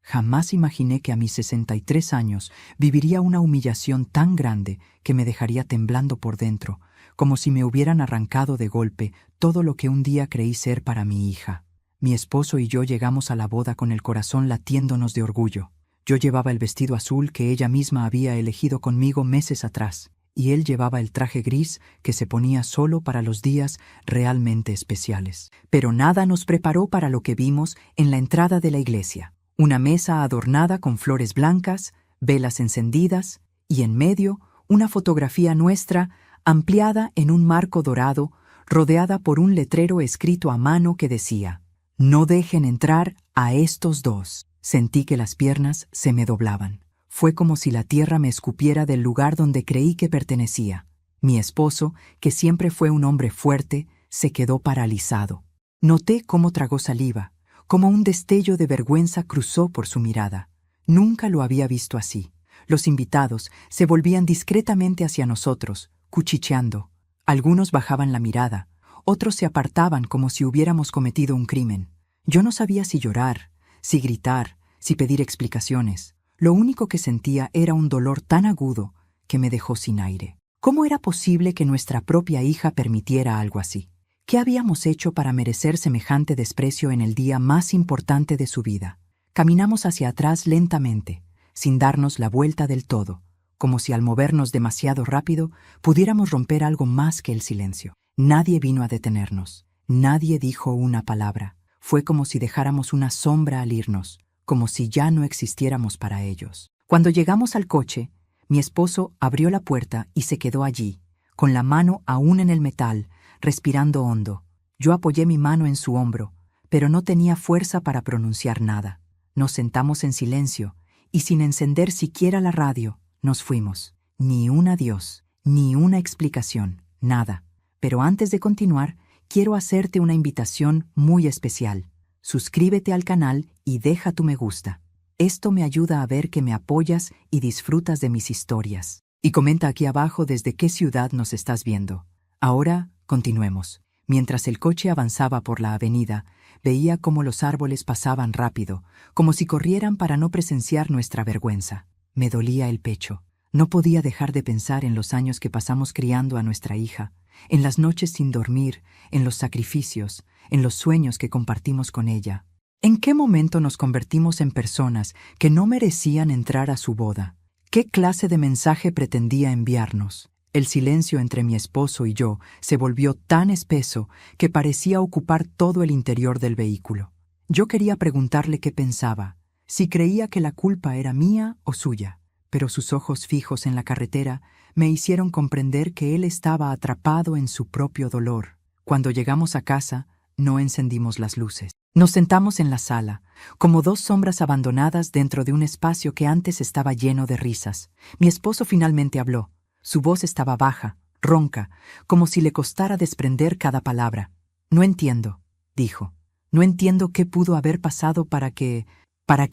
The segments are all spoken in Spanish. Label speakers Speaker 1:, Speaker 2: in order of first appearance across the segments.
Speaker 1: Jamás imaginé que a mis 63 años viviría una humillación tan grande que me dejaría temblando por dentro, como si me hubieran arrancado de golpe todo lo que un día creí ser para mi hija. Mi esposo y yo llegamos a la boda con el corazón latiéndonos de orgullo. Yo llevaba el vestido azul que ella misma había elegido conmigo meses atrás, y él llevaba el traje gris que se ponía solo para los días realmente especiales. Pero nada nos preparó para lo que vimos en la entrada de la iglesia. Una mesa adornada con flores blancas, velas encendidas, y en medio una fotografía nuestra ampliada en un marco dorado, rodeada por un letrero escrito a mano que decía: «No dejen entrar a estos dos». Sentí que las piernas se me doblaban. Fue como si la tierra me escupiera del lugar donde creí que pertenecía. Mi esposo, que siempre fue un hombre fuerte, se quedó paralizado. Noté cómo tragó saliva, cómo un destello de vergüenza cruzó por su mirada. Nunca lo había visto así. Los invitados se volvían discretamente hacia nosotros, cuchicheando. Algunos bajaban la mirada, otros se apartaban como si hubiéramos cometido un crimen. Yo no sabía si llorar, si gritar, si pedir explicaciones. Lo único que sentía era un dolor tan agudo que me dejó sin aire. ¿Cómo era posible que nuestra propia hija permitiera algo así? ¿Qué habíamos hecho para merecer semejante desprecio en el día más importante de su vida? Caminamos hacia atrás lentamente, sin darnos la vuelta del todo, como si al movernos demasiado rápido pudiéramos romper algo más que el silencio. Nadie vino a detenernos, nadie dijo una palabra. Fue como si dejáramos una sombra al irnos, como si ya no existiéramos para ellos. Cuando llegamos al coche, mi esposo abrió la puerta y se quedó allí, con la mano aún en el metal, respirando hondo. Yo apoyé mi mano en su hombro, pero no tenía fuerza para pronunciar nada. Nos sentamos en silencio, y sin encender siquiera la radio, nos fuimos. Ni un adiós, ni una explicación, nada. Pero antes de continuar, quiero hacerte una invitación muy especial. Suscríbete al canal y deja tu me gusta. Esto me ayuda a ver que me apoyas y disfrutas de mis historias. Y comenta aquí abajo desde qué ciudad nos estás viendo. Ahora, continuemos. Mientras el coche avanzaba por la avenida, veía cómo los árboles pasaban rápido, como si corrieran para no presenciar nuestra vergüenza. Me dolía el pecho. No podía dejar de pensar en los años que pasamos criando a nuestra hija, en las noches sin dormir, en los sacrificios, en los sueños que compartimos con ella. ¿En qué momento nos convertimos en personas que no merecían entrar a su boda? ¿Qué clase de mensaje pretendía enviarnos? El silencio entre mi esposo y yo se volvió tan espeso que parecía ocupar todo el interior del vehículo. Yo quería preguntarle qué pensaba, si creía que la culpa era mía o suya, pero sus ojos fijos en la carretera me hicieron comprender que él estaba atrapado en su propio dolor. Cuando llegamos a casa, no encendimos las luces. Nos sentamos en la sala, como dos sombras abandonadas dentro de un espacio que antes estaba lleno de risas. Mi esposo finalmente habló. Su voz estaba baja, ronca, como si le costara desprender cada palabra. «No entiendo», dijo. «No entiendo qué pudo haber pasado para que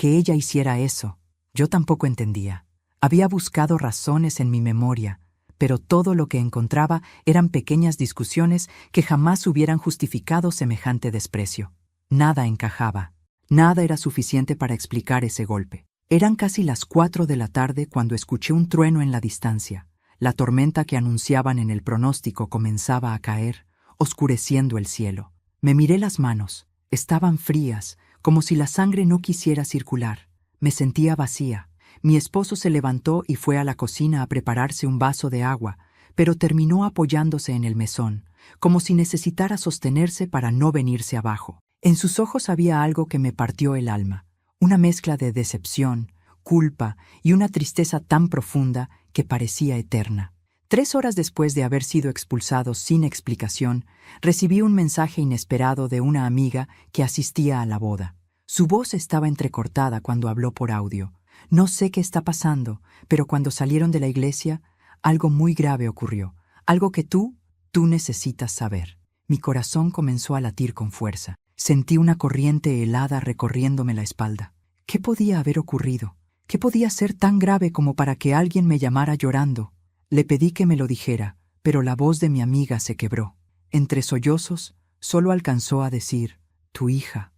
Speaker 1: ella hiciera eso». Yo tampoco entendía. Había buscado razones en mi memoria, pero todo lo que encontraba eran pequeñas discusiones que jamás hubieran justificado semejante desprecio. Nada encajaba. Nada era suficiente para explicar ese golpe. Eran casi las 4 de la tarde cuando escuché un trueno en la distancia. La tormenta que anunciaban en el pronóstico comenzaba a caer, oscureciendo el cielo. Me miré las manos. Estaban frías, como si la sangre no quisiera circular. Me sentía vacía. Mi esposo se levantó y fue a la cocina a prepararse un vaso de agua, pero terminó apoyándose en el mesón, como si necesitara sostenerse para no venirse abajo. En sus ojos había algo que me partió el alma, una mezcla de decepción, culpa y una tristeza tan profunda que parecía eterna. 3 horas después de haber sido expulsado sin explicación, recibí un mensaje inesperado de una amiga que asistía a la boda. Su voz estaba entrecortada cuando habló por audio. No sé qué está pasando, pero cuando salieron de la iglesia, algo muy grave ocurrió. Algo que tú necesitas saber. Mi corazón comenzó a latir con fuerza. Sentí una corriente helada recorriéndome la espalda. ¿Qué podía haber ocurrido? ¿Qué podía ser tan grave como para que alguien me llamara llorando? Le pedí que me lo dijera, pero la voz de mi amiga se quebró. Entre sollozos, solo alcanzó a decir: tu hija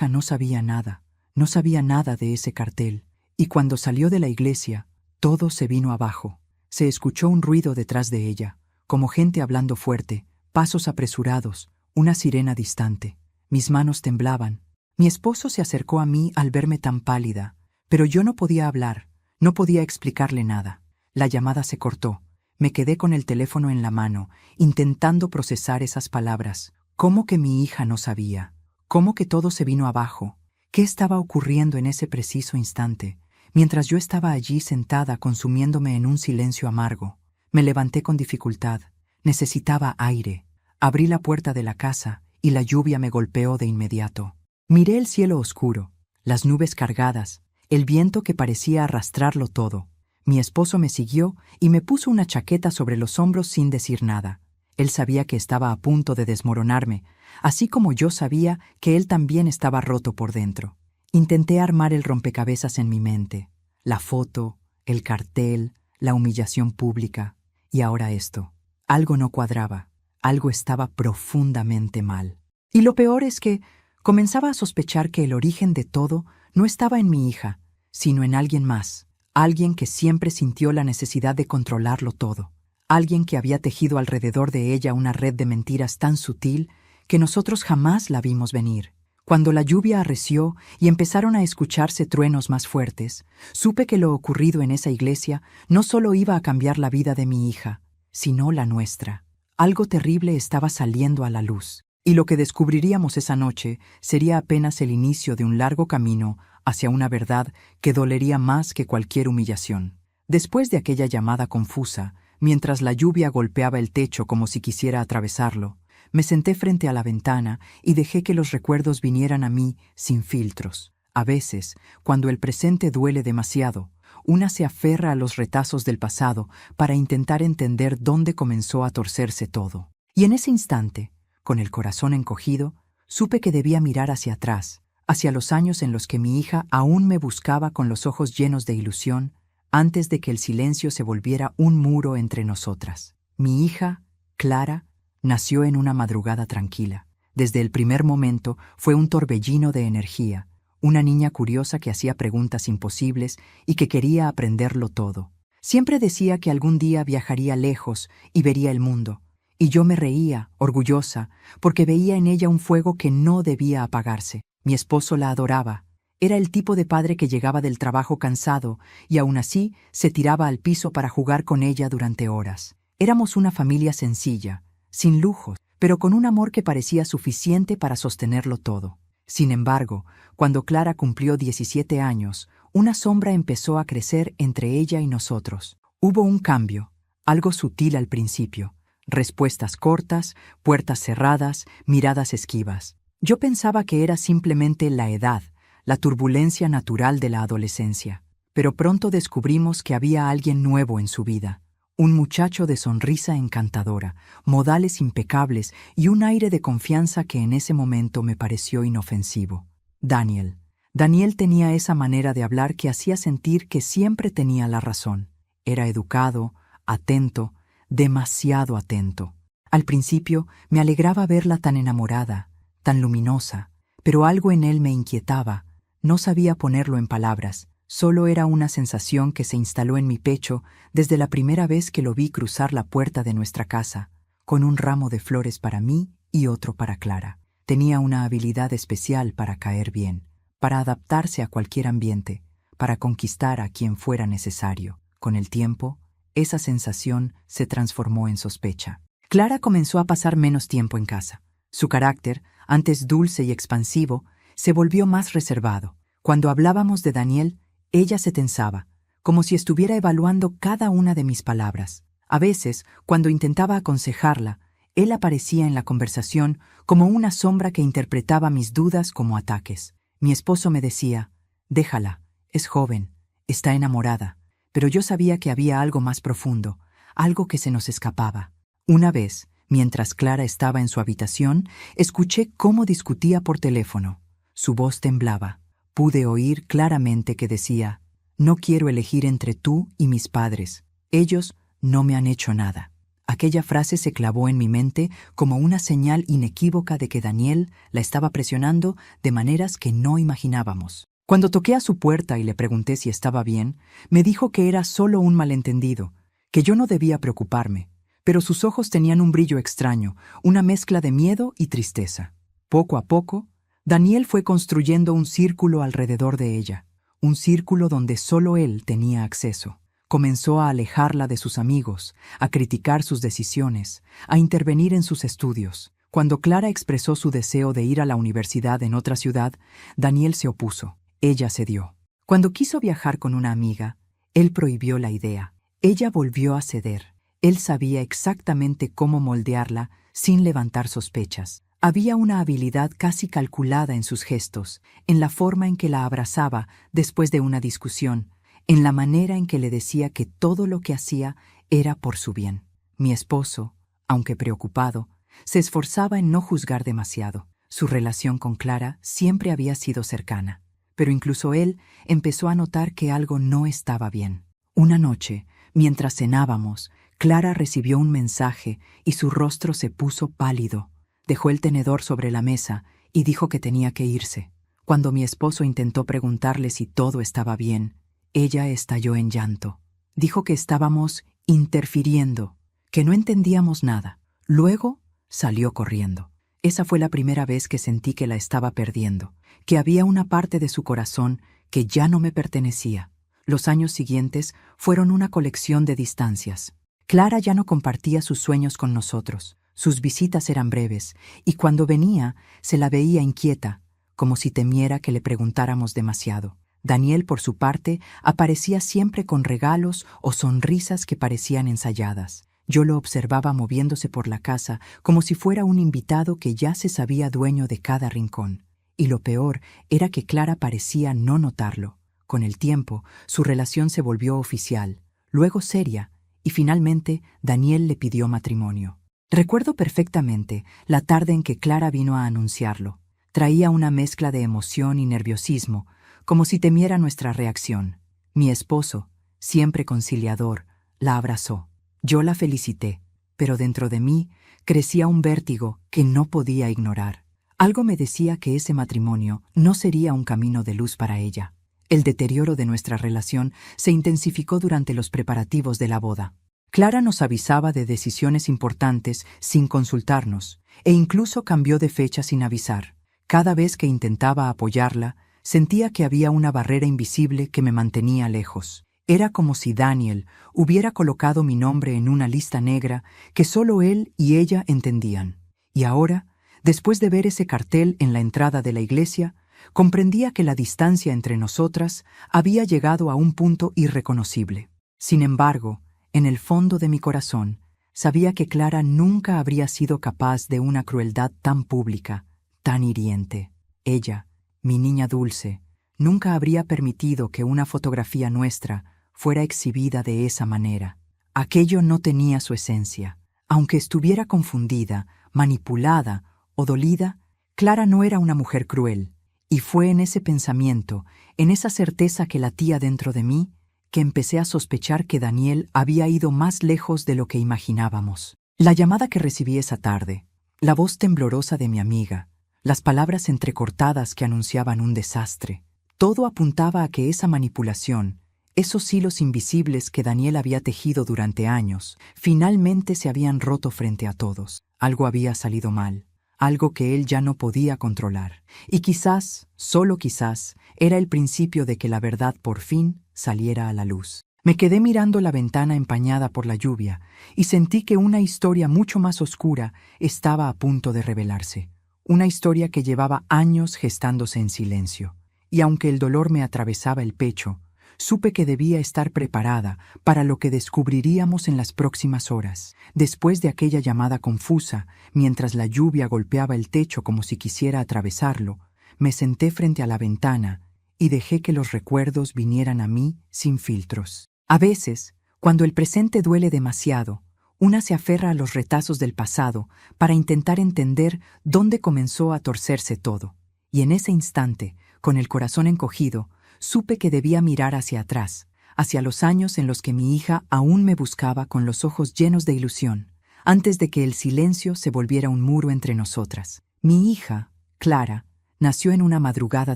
Speaker 1: no sabía nada. No sabía nada de ese cartel, y cuando salió de la iglesia, todo se vino abajo. Se escuchó un ruido detrás de ella, como gente hablando fuerte, pasos apresurados, una sirena distante. Mis manos temblaban. Mi esposo se acercó a mí al verme tan pálida, pero yo no podía hablar, no podía explicarle nada. La llamada se cortó. Me quedé con el teléfono en la mano, intentando procesar esas palabras. ¿Cómo que mi hija no sabía? ¿Cómo que todo se vino abajo? ¿Qué estaba ocurriendo en ese preciso instante, mientras yo estaba allí sentada consumiéndome en un silencio amargo? Me levanté con dificultad. Necesitaba aire. Abrí la puerta de la casa y la lluvia me golpeó de inmediato. Miré el cielo oscuro, las nubes cargadas, el viento que parecía arrastrarlo todo. Mi esposo me siguió y me puso una chaqueta sobre los hombros sin decir nada. Él sabía que estaba a punto de desmoronarme, así como yo sabía que él también estaba roto por dentro. Intenté armar el rompecabezas en mi mente. La foto, el cartel, la humillación pública. Y ahora esto. Algo no cuadraba. Algo estaba profundamente mal. Y lo peor es que comenzaba a sospechar que el origen de todo no estaba en mi hija, sino en alguien más. Alguien que siempre sintió la necesidad de controlarlo todo. Alguien que había tejido alrededor de ella una red de mentiras tan sutil que nosotros jamás la vimos venir. Cuando la lluvia arreció y empezaron a escucharse truenos más fuertes, supe que lo ocurrido en esa iglesia no solo iba a cambiar la vida de mi hija, sino la nuestra. Algo terrible estaba saliendo a la luz, y lo que descubriríamos esa noche sería apenas el inicio de un largo camino hacia una verdad que dolería más que cualquier humillación. Después de aquella llamada confusa, mientras la lluvia golpeaba el techo como si quisiera atravesarlo, me senté frente a la ventana y dejé que los recuerdos vinieran a mí sin filtros. A veces, cuando el presente duele demasiado, una se aferra a los retazos del pasado para intentar entender dónde comenzó a torcerse todo. Y en ese instante, con el corazón encogido, supe que debía mirar hacia atrás, hacia los años en los que mi hija aún me buscaba con los ojos llenos de ilusión, antes de que el silencio se volviera un muro entre nosotras. Mi hija, Clara, nació en una madrugada tranquila. Desde el primer momento fue un torbellino de energía, una niña curiosa que hacía preguntas imposibles y que quería aprenderlo todo. Siempre decía que algún día viajaría lejos y vería el mundo, y yo me reía, orgullosa, porque veía en ella un fuego que no debía apagarse. Mi esposo la adoraba. Era el tipo de padre que llegaba del trabajo cansado y aún así se tiraba al piso para jugar con ella durante horas. Éramos una familia sencilla, sin lujos, pero con un amor que parecía suficiente para sostenerlo todo. Sin embargo, cuando Clara cumplió 17 años, una sombra empezó a crecer entre ella y nosotros. Hubo un cambio, algo sutil al principio. Respuestas cortas, puertas cerradas, miradas esquivas. Yo pensaba que era simplemente la edad, la turbulencia natural de la adolescencia. Pero pronto descubrimos que había alguien nuevo en su vida. Un muchacho de sonrisa encantadora, modales impecables y un aire de confianza que en ese momento me pareció inofensivo. Daniel. Daniel tenía esa manera de hablar que hacía sentir que siempre tenía la razón. Era educado, atento, demasiado atento. Al principio me alegraba verla tan enamorada, tan luminosa, pero algo en él me inquietaba. No sabía ponerlo en palabras. Solo era una sensación que se instaló en mi pecho desde la primera vez que lo vi cruzar la puerta de nuestra casa, con un ramo de flores para mí y otro para Clara. Tenía una habilidad especial para caer bien, para adaptarse a cualquier ambiente, para conquistar a quien fuera necesario. Con el tiempo, esa sensación se transformó en sospecha. Clara comenzó a pasar menos tiempo en casa. Su carácter, antes dulce y expansivo, se volvió más reservado. Cuando hablábamos de Daniel, ella se tensaba, como si estuviera evaluando cada una de mis palabras. A veces, cuando intentaba aconsejarla, él aparecía en la conversación como una sombra que interpretaba mis dudas como ataques. Mi esposo me decía, «Déjala, es joven, está enamorada», pero yo sabía que había algo más profundo, algo que se nos escapaba. Una vez, mientras Clara estaba en su habitación, escuché cómo discutía por teléfono. Su voz temblaba. Pude oír claramente que decía, «No quiero elegir entre tú y mis padres. Ellos no me han hecho nada». Aquella frase se clavó en mi mente como una señal inequívoca de que Daniel la estaba presionando de maneras que no imaginábamos. Cuando toqué a su puerta y le pregunté si estaba bien, me dijo que era solo un malentendido, que yo no debía preocuparme, pero sus ojos tenían un brillo extraño, una mezcla de miedo y tristeza. Poco a poco, Daniel fue construyendo un círculo alrededor de ella, un círculo donde solo él tenía acceso. Comenzó a alejarla de sus amigos, a criticar sus decisiones, a intervenir en sus estudios. Cuando Clara expresó su deseo de ir a la universidad en otra ciudad, Daniel se opuso. Ella cedió. Cuando quiso viajar con una amiga, él prohibió la idea. Ella volvió a ceder. Él sabía exactamente cómo moldearla sin levantar sospechas. Había una habilidad casi calculada en sus gestos, en la forma en que la abrazaba después de una discusión, en la manera en que le decía que todo lo que hacía era por su bien. Mi esposo, aunque preocupado, se esforzaba en no juzgar demasiado. Su relación con Clara siempre había sido cercana, pero incluso él empezó a notar que algo no estaba bien. Una noche, mientras cenábamos, Clara recibió un mensaje y su rostro se puso pálido. Dejó el tenedor sobre la mesa y dijo que tenía que irse. Cuando mi esposo intentó preguntarle si todo estaba bien, ella estalló en llanto. Dijo que estábamos interfiriendo, que no entendíamos nada. Luego salió corriendo. Esa fue la primera vez que sentí que la estaba perdiendo, que había una parte de su corazón que ya no me pertenecía. Los años siguientes fueron una colección de distancias. Clara ya no compartía sus sueños con nosotros. Sus visitas eran breves, y cuando venía se la veía inquieta, como si temiera que le preguntáramos demasiado. Daniel, por su parte, aparecía siempre con regalos o sonrisas que parecían ensayadas. Yo lo observaba moviéndose por la casa como si fuera un invitado que ya se sabía dueño de cada rincón. Y lo peor era que Clara parecía no notarlo. Con el tiempo, su relación se volvió oficial, luego seria, y finalmente Daniel le pidió matrimonio. Recuerdo perfectamente la tarde en que Clara vino a anunciarlo. Traía una mezcla de emoción y nerviosismo, como si temiera nuestra reacción. Mi esposo, siempre conciliador, la abrazó. Yo la felicité, pero dentro de mí crecía un vértigo que no podía ignorar. Algo me decía que ese matrimonio no sería un camino de luz para ella. El deterioro de nuestra relación se intensificó durante los preparativos de la boda. Clara nos avisaba de decisiones importantes sin consultarnos, e incluso cambió de fecha sin avisar. Cada vez que intentaba apoyarla, sentía que había una barrera invisible que me mantenía lejos. Era como si Daniel hubiera colocado mi nombre en una lista negra que solo él y ella entendían. Y ahora, después de ver ese cartel en la entrada de la iglesia, comprendía que la distancia entre nosotras había llegado a un punto irreconocible. Sin embargo, en el fondo de mi corazón, sabía que Clara nunca habría sido capaz de una crueldad tan pública, tan hiriente. Ella, mi niña dulce, nunca habría permitido que una fotografía nuestra fuera exhibida de esa manera. Aquello no tenía su esencia. Aunque estuviera confundida, manipulada o dolida, Clara no era una mujer cruel, y fue en ese pensamiento, en esa certeza que latía dentro de mí, que empecé a sospechar que Daniel había ido más lejos de lo que imaginábamos. La llamada que recibí esa tarde, la voz temblorosa de mi amiga, las palabras entrecortadas que anunciaban un desastre, todo apuntaba a que esa manipulación, esos hilos invisibles que Daniel había tejido durante años, finalmente se habían roto frente a todos. Algo había salido mal, algo que él ya no podía controlar. Y quizás, solo quizás, era el principio de que la verdad por fin saliera a la luz. Me quedé mirando la ventana empañada por la lluvia y sentí que una historia mucho más oscura estaba a punto de revelarse. Una historia que llevaba años gestándose en silencio. Y aunque el dolor me atravesaba el pecho, supe que debía estar preparada para lo que descubriríamos en las próximas horas. Después de aquella llamada confusa, mientras la lluvia golpeaba el techo como si quisiera atravesarlo, me senté frente a la ventana y dejé que los recuerdos vinieran a mí sin filtros. A veces, cuando el presente duele demasiado, una se aferra a los retazos del pasado para intentar entender dónde comenzó a torcerse todo. Y en ese instante, con el corazón encogido, supe que debía mirar hacia atrás, hacia los años en los que mi hija aún me buscaba con los ojos llenos de ilusión, antes de que el silencio se volviera un muro entre nosotras. Mi hija, Clara, nació en una madrugada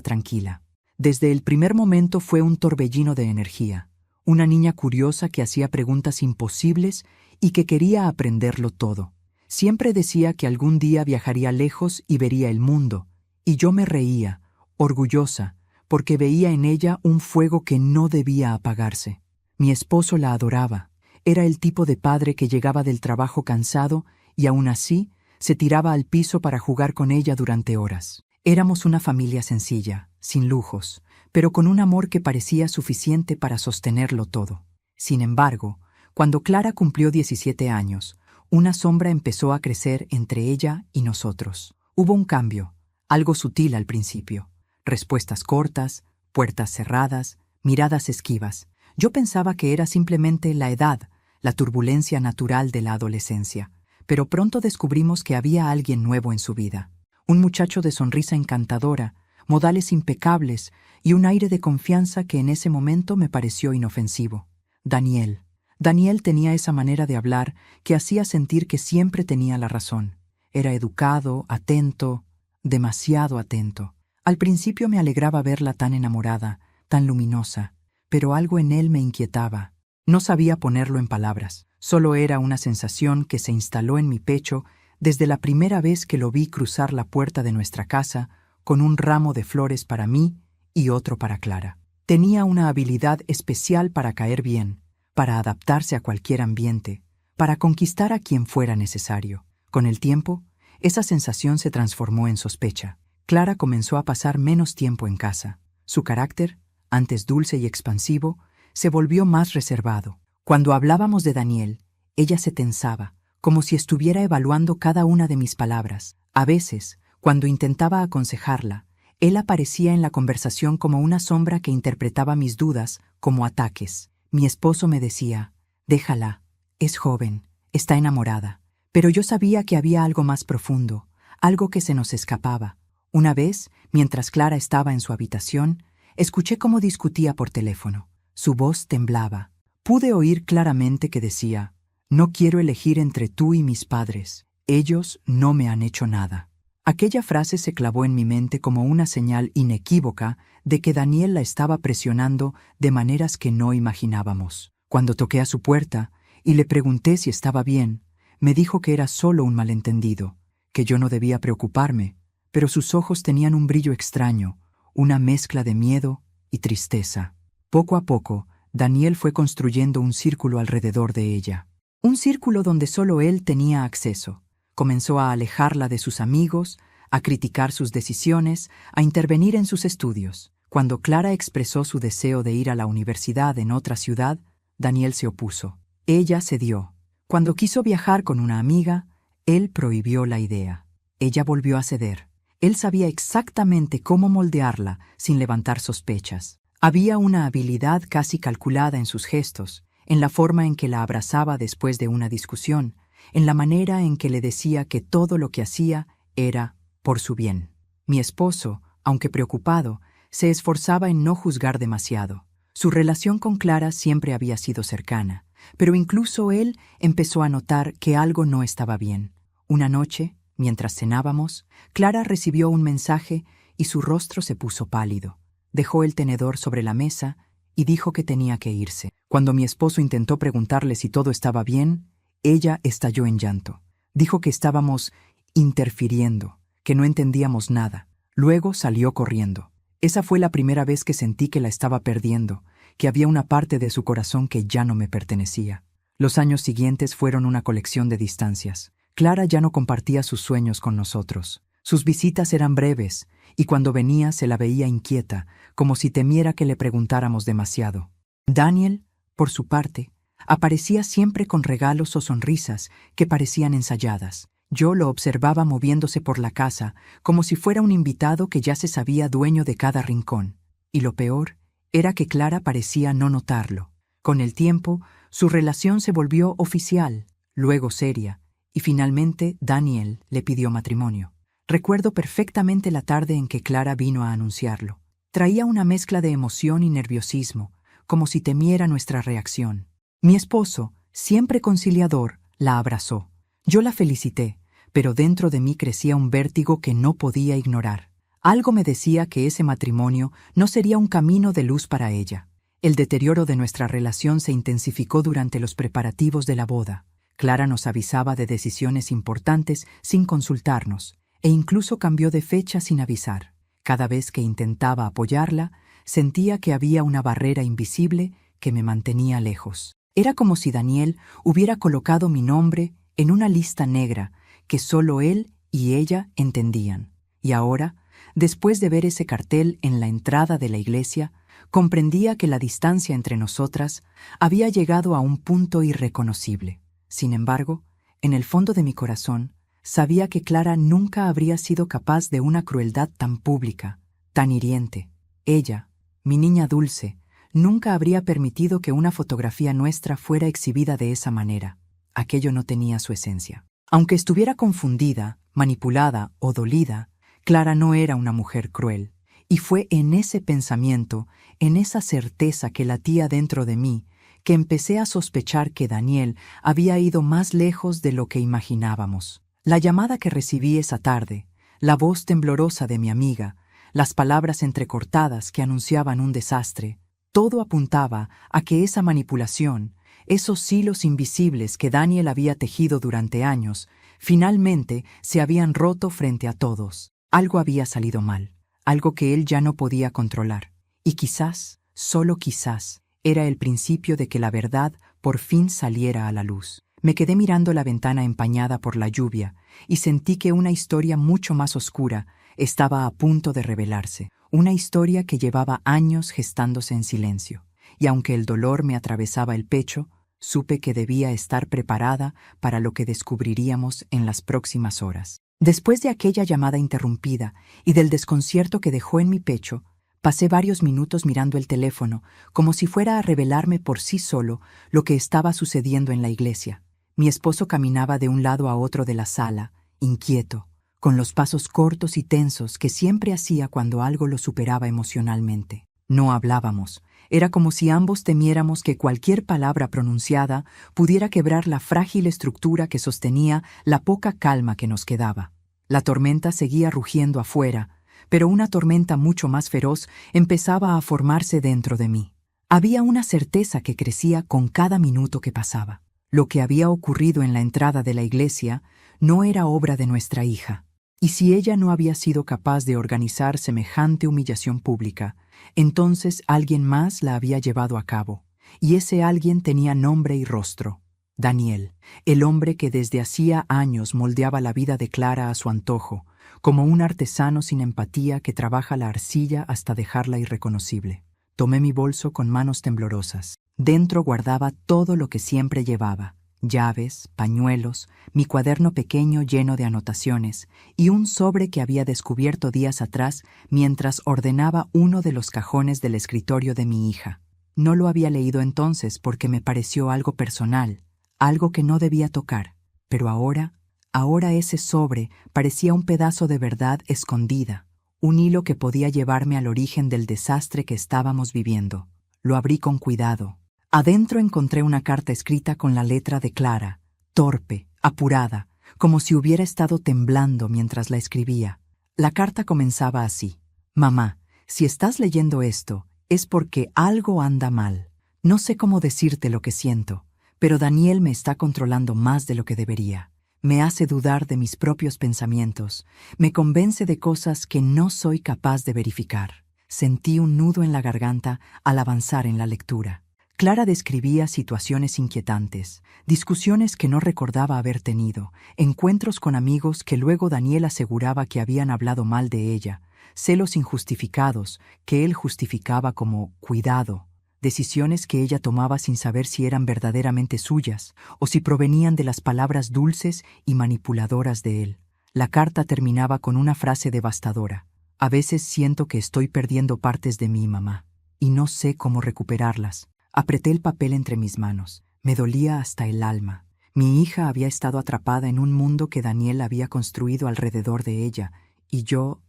Speaker 1: tranquila. Desde el primer momento fue un torbellino de energía, una niña curiosa que hacía preguntas imposibles y que quería aprenderlo todo. Siempre decía que algún día viajaría lejos y vería el mundo, y yo me reía, orgullosa, porque veía en ella un fuego que no debía apagarse. Mi esposo la adoraba. Era el tipo de padre que llegaba del trabajo cansado y aún así se tiraba al piso para jugar con ella durante horas. Éramos una familia sencilla, sin lujos, pero con un amor que parecía suficiente para sostenerlo todo. Sin embargo, cuando Clara cumplió 17 años, una sombra empezó a crecer entre ella y nosotros. Hubo un cambio, algo sutil al principio. Respuestas cortas, puertas cerradas, miradas esquivas. Yo pensaba que era simplemente la edad, la turbulencia natural de la adolescencia, pero pronto descubrimos que había alguien nuevo en su vida. Un muchacho de sonrisa encantadora, modales impecables y un aire de confianza que en ese momento me pareció inofensivo. Daniel. Daniel tenía esa manera de hablar que hacía sentir que siempre tenía la razón. Era educado, atento, demasiado atento. Al principio me alegraba verla tan enamorada, tan luminosa, pero algo en él me inquietaba. No sabía ponerlo en palabras, solo era una sensación que se instaló en mi pecho desde la primera vez que lo vi cruzar la puerta de nuestra casa con un ramo de flores para mí y otro para Clara. Tenía una habilidad especial para caer bien, para adaptarse a cualquier ambiente, para conquistar a quien fuera necesario. Con el tiempo, esa sensación se transformó en sospecha. Clara comenzó a pasar menos tiempo en casa. Su carácter, antes dulce y expansivo, se volvió más reservado. Cuando hablábamos de Daniel, ella se tensaba, como si estuviera evaluando cada una de mis palabras. A veces, cuando intentaba aconsejarla, él aparecía en la conversación como una sombra que interpretaba mis dudas como ataques. Mi esposo me decía, déjala, es joven, está enamorada. Pero yo sabía que había algo más profundo, algo que se nos escapaba. Una vez, mientras Clara estaba en su habitación, escuché cómo discutía por teléfono. Su voz temblaba. Pude oír claramente que decía, no quiero elegir entre tú y mis padres. Ellos no me han hecho nada. Aquella frase se clavó en mi mente como una señal inequívoca de que Daniel la estaba presionando de maneras que no imaginábamos. Cuando toqué a su puerta y le pregunté si estaba bien, me dijo que era solo un malentendido, que yo no debía preocuparme, pero sus ojos tenían un brillo extraño, una mezcla de miedo y tristeza. Poco a poco, Daniel fue construyendo un círculo alrededor de ella. Un círculo donde solo él tenía acceso. Comenzó a alejarla de sus amigos, a criticar sus decisiones, a intervenir en sus estudios. Cuando Clara expresó su deseo de ir a la universidad en otra ciudad, Daniel se opuso. Ella cedió. Cuando quiso viajar con una amiga, él prohibió la idea. Ella volvió a ceder. Él sabía exactamente cómo moldearla sin levantar sospechas. Había una habilidad casi calculada en sus gestos, en la forma en que la abrazaba después de una discusión, en la manera en que le decía que todo lo que hacía era por su bien. Mi esposo, aunque preocupado, se esforzaba en no juzgar demasiado. Su relación con Clara siempre había sido cercana, pero incluso él empezó a notar que algo no estaba bien. Una noche, mientras cenábamos, Clara recibió un mensaje y su rostro se puso pálido. Dejó el tenedor sobre la mesa y dijo que tenía que irse. Cuando mi esposo intentó preguntarle si todo estaba bien, ella estalló en llanto. Dijo que estábamos interfiriendo, que no entendíamos nada. Luego salió corriendo. Esa fue la primera vez que sentí que la estaba perdiendo, que había una parte de su corazón que ya no me pertenecía. Los años siguientes fueron una colección de distancias. Clara ya no compartía sus sueños con nosotros. Sus visitas eran breves, y cuando venía se la veía inquieta, como si temiera que le preguntáramos demasiado. Daniel, por su parte, aparecía siempre con regalos o sonrisas que parecían ensayadas. Yo lo observaba moviéndose por la casa, como si fuera un invitado que ya se sabía dueño de cada rincón. Y lo peor era que Clara parecía no notarlo. Con el tiempo, su relación se volvió oficial, luego seria, y finalmente Daniel le pidió matrimonio. Recuerdo perfectamente la tarde en que Clara vino a anunciarlo. Traía una mezcla de emoción y nerviosismo, como si temiera nuestra reacción. Mi esposo, siempre conciliador, la abrazó. Yo la felicité, pero dentro de mí crecía un vértigo que no podía ignorar. Algo me decía que ese matrimonio no sería un camino de luz para ella. El deterioro de nuestra relación se intensificó durante los preparativos de la boda. Clara nos avisaba de decisiones importantes sin consultarnos, e incluso cambió de fecha sin avisar. Cada vez que intentaba apoyarla, sentía que había una barrera invisible que me mantenía lejos. Era como si Daniel hubiera colocado mi nombre en una lista negra que solo él y ella entendían. Y ahora, después de ver ese cartel en la entrada de la iglesia, comprendía que la distancia entre nosotras había llegado a un punto irreconocible. Sin embargo, en el fondo de mi corazón, sabía que Clara nunca habría sido capaz de una crueldad tan pública, tan hiriente. Ella, mi niña dulce, nunca habría permitido que una fotografía nuestra fuera exhibida de esa manera. Aquello no tenía su esencia. Aunque estuviera confundida, manipulada o dolida, Clara no era una mujer cruel. Y fue en ese pensamiento, en esa certeza que latía dentro de mí, que empecé a sospechar que Daniel había ido más lejos de lo que imaginábamos. La llamada que recibí esa tarde, la voz temblorosa de mi amiga, las palabras entrecortadas que anunciaban un desastre, todo apuntaba a que esa manipulación, esos hilos invisibles que Daniel había tejido durante años, finalmente se habían roto frente a todos. Algo había salido mal, algo que él ya no podía controlar. Y quizás, solo quizás, era el principio de que la verdad por fin saliera a la luz. Me quedé mirando la ventana empañada por la lluvia y sentí que una historia mucho más oscura estaba a punto de revelarse, una historia que llevaba años gestándose en silencio. Y aunque el dolor me atravesaba el pecho, supe que debía estar preparada para lo que descubriríamos en las próximas horas. Después de aquella llamada interrumpida y del desconcierto que dejó en mi pecho, pasé varios minutos mirando el teléfono, como si fuera a revelarme por sí solo lo que estaba sucediendo en la iglesia. Mi esposo caminaba de un lado a otro de la sala, inquieto, con los pasos cortos y tensos que siempre hacía cuando algo lo superaba emocionalmente. No hablábamos. Era como si ambos temiéramos que cualquier palabra pronunciada pudiera quebrar la frágil estructura que sostenía la poca calma que nos quedaba. La tormenta seguía rugiendo afuera, pero una tormenta mucho más feroz empezaba a formarse dentro de mí. Había una certeza que crecía con cada minuto que pasaba. Lo que había ocurrido en la entrada de la iglesia no era obra de nuestra hija. Y si ella no había sido capaz de organizar semejante humillación pública, entonces alguien más la había llevado a cabo, y ese alguien tenía nombre y rostro: Daniel, el hombre que desde hacía años moldeaba la vida de Clara a su antojo, como un artesano sin empatía que trabaja la arcilla hasta dejarla irreconocible. Tomé mi bolso con manos temblorosas. Dentro guardaba todo lo que siempre llevaba: llaves, pañuelos, mi cuaderno pequeño lleno de anotaciones y un sobre que había descubierto días atrás mientras ordenaba uno de los cajones del escritorio de mi hija. No lo había leído entonces porque me pareció algo personal, algo que no debía tocar, pero ahora ese sobre parecía un pedazo de verdad escondida, un hilo que podía llevarme al origen del desastre que estábamos viviendo. Lo abrí con cuidado. Adentro encontré una carta escrita con la letra de Clara, torpe, apurada, como si hubiera estado temblando mientras la escribía. La carta comenzaba así: Mamá, si estás leyendo esto, es porque algo anda mal. No sé cómo decirte lo que siento, pero Daniel me está controlando más de lo que debería. Me hace dudar de mis propios pensamientos, me convence de cosas que no soy capaz de verificar. Sentí un nudo en la garganta al avanzar en la lectura. Clara describía situaciones inquietantes, discusiones que no recordaba haber tenido, encuentros con amigos que luego Daniel aseguraba que habían hablado mal de ella, celos injustificados que él justificaba como cuidado, decisiones que ella tomaba sin saber si eran verdaderamente suyas o si provenían de las palabras dulces y manipuladoras de él. La carta terminaba con una frase devastadora: A veces siento que estoy perdiendo partes de mí, mamá, y no sé cómo recuperarlas. Apreté el papel entre mis manos. Me dolía hasta el alma. Mi hija había estado atrapada en un mundo que Daniel había construido alrededor de ella, y yo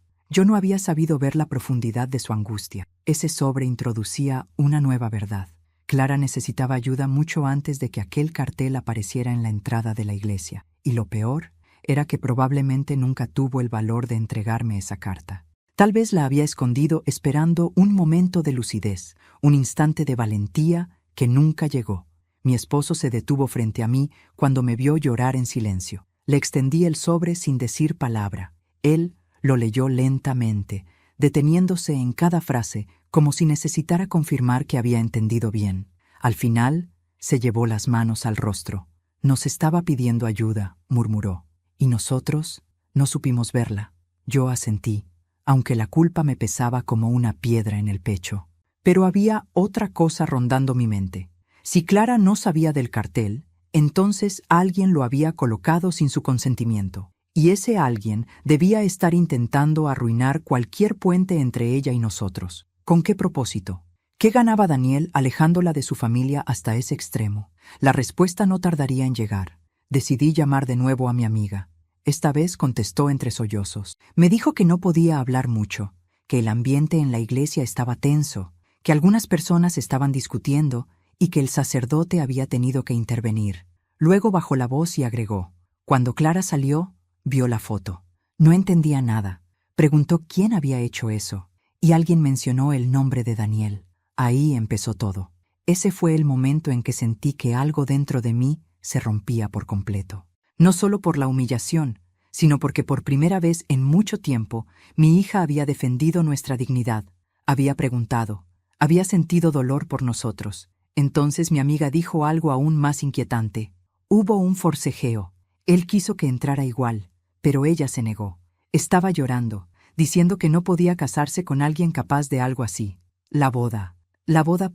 Speaker 1: no había sabido ver la profundidad de su angustia. Ese sobre introducía una nueva verdad. Clara necesitaba ayuda mucho antes de que aquel cartel apareciera en la entrada de la iglesia, y lo peor era que probablemente nunca tuvo el valor de entregarme esa carta. Tal vez la había escondido esperando un momento de lucidez, un instante de valentía que nunca llegó. Mi esposo se detuvo frente a mí cuando me vio llorar en silencio. Le extendí el sobre sin decir palabra. Él lo leyó lentamente, deteniéndose en cada frase como si necesitara confirmar que había entendido bien. Al final, se llevó las manos al rostro. Nos estaba pidiendo ayuda, murmuró. Y nosotros no supimos verla. Yo asentí, aunque la culpa me pesaba como una piedra en el pecho. Pero había otra cosa rondando mi mente. Si Clara no sabía del cartel, entonces alguien lo había colocado sin su consentimiento. Y ese alguien debía estar intentando arruinar cualquier puente entre ella y nosotros. ¿Con qué propósito? ¿Qué ganaba Daniel alejándola de su familia hasta ese extremo? La respuesta no tardaría en llegar. Decidí llamar de nuevo a mi amiga. Esta vez contestó entre sollozos. Me dijo que no podía hablar mucho, que el ambiente en la iglesia estaba tenso, que algunas personas estaban discutiendo y que el sacerdote había tenido que intervenir. Luego bajó la voz y agregó. Cuando Clara salió, vio la foto. No entendía nada. Preguntó quién había hecho eso, y alguien mencionó el nombre de Daniel. Ahí empezó todo. Ese fue el momento en que sentí que algo dentro de mí se rompía por completo. No solo por la humillación, sino porque por primera vez en mucho tiempo mi hija había defendido nuestra dignidad, había preguntado, había sentido dolor por nosotros. Entonces mi amiga dijo algo aún más inquietante. Hubo un forcejeo. Él quiso que entrara igual, pero ella se negó. Estaba llorando, diciendo que no podía casarse con alguien capaz de algo así. La boda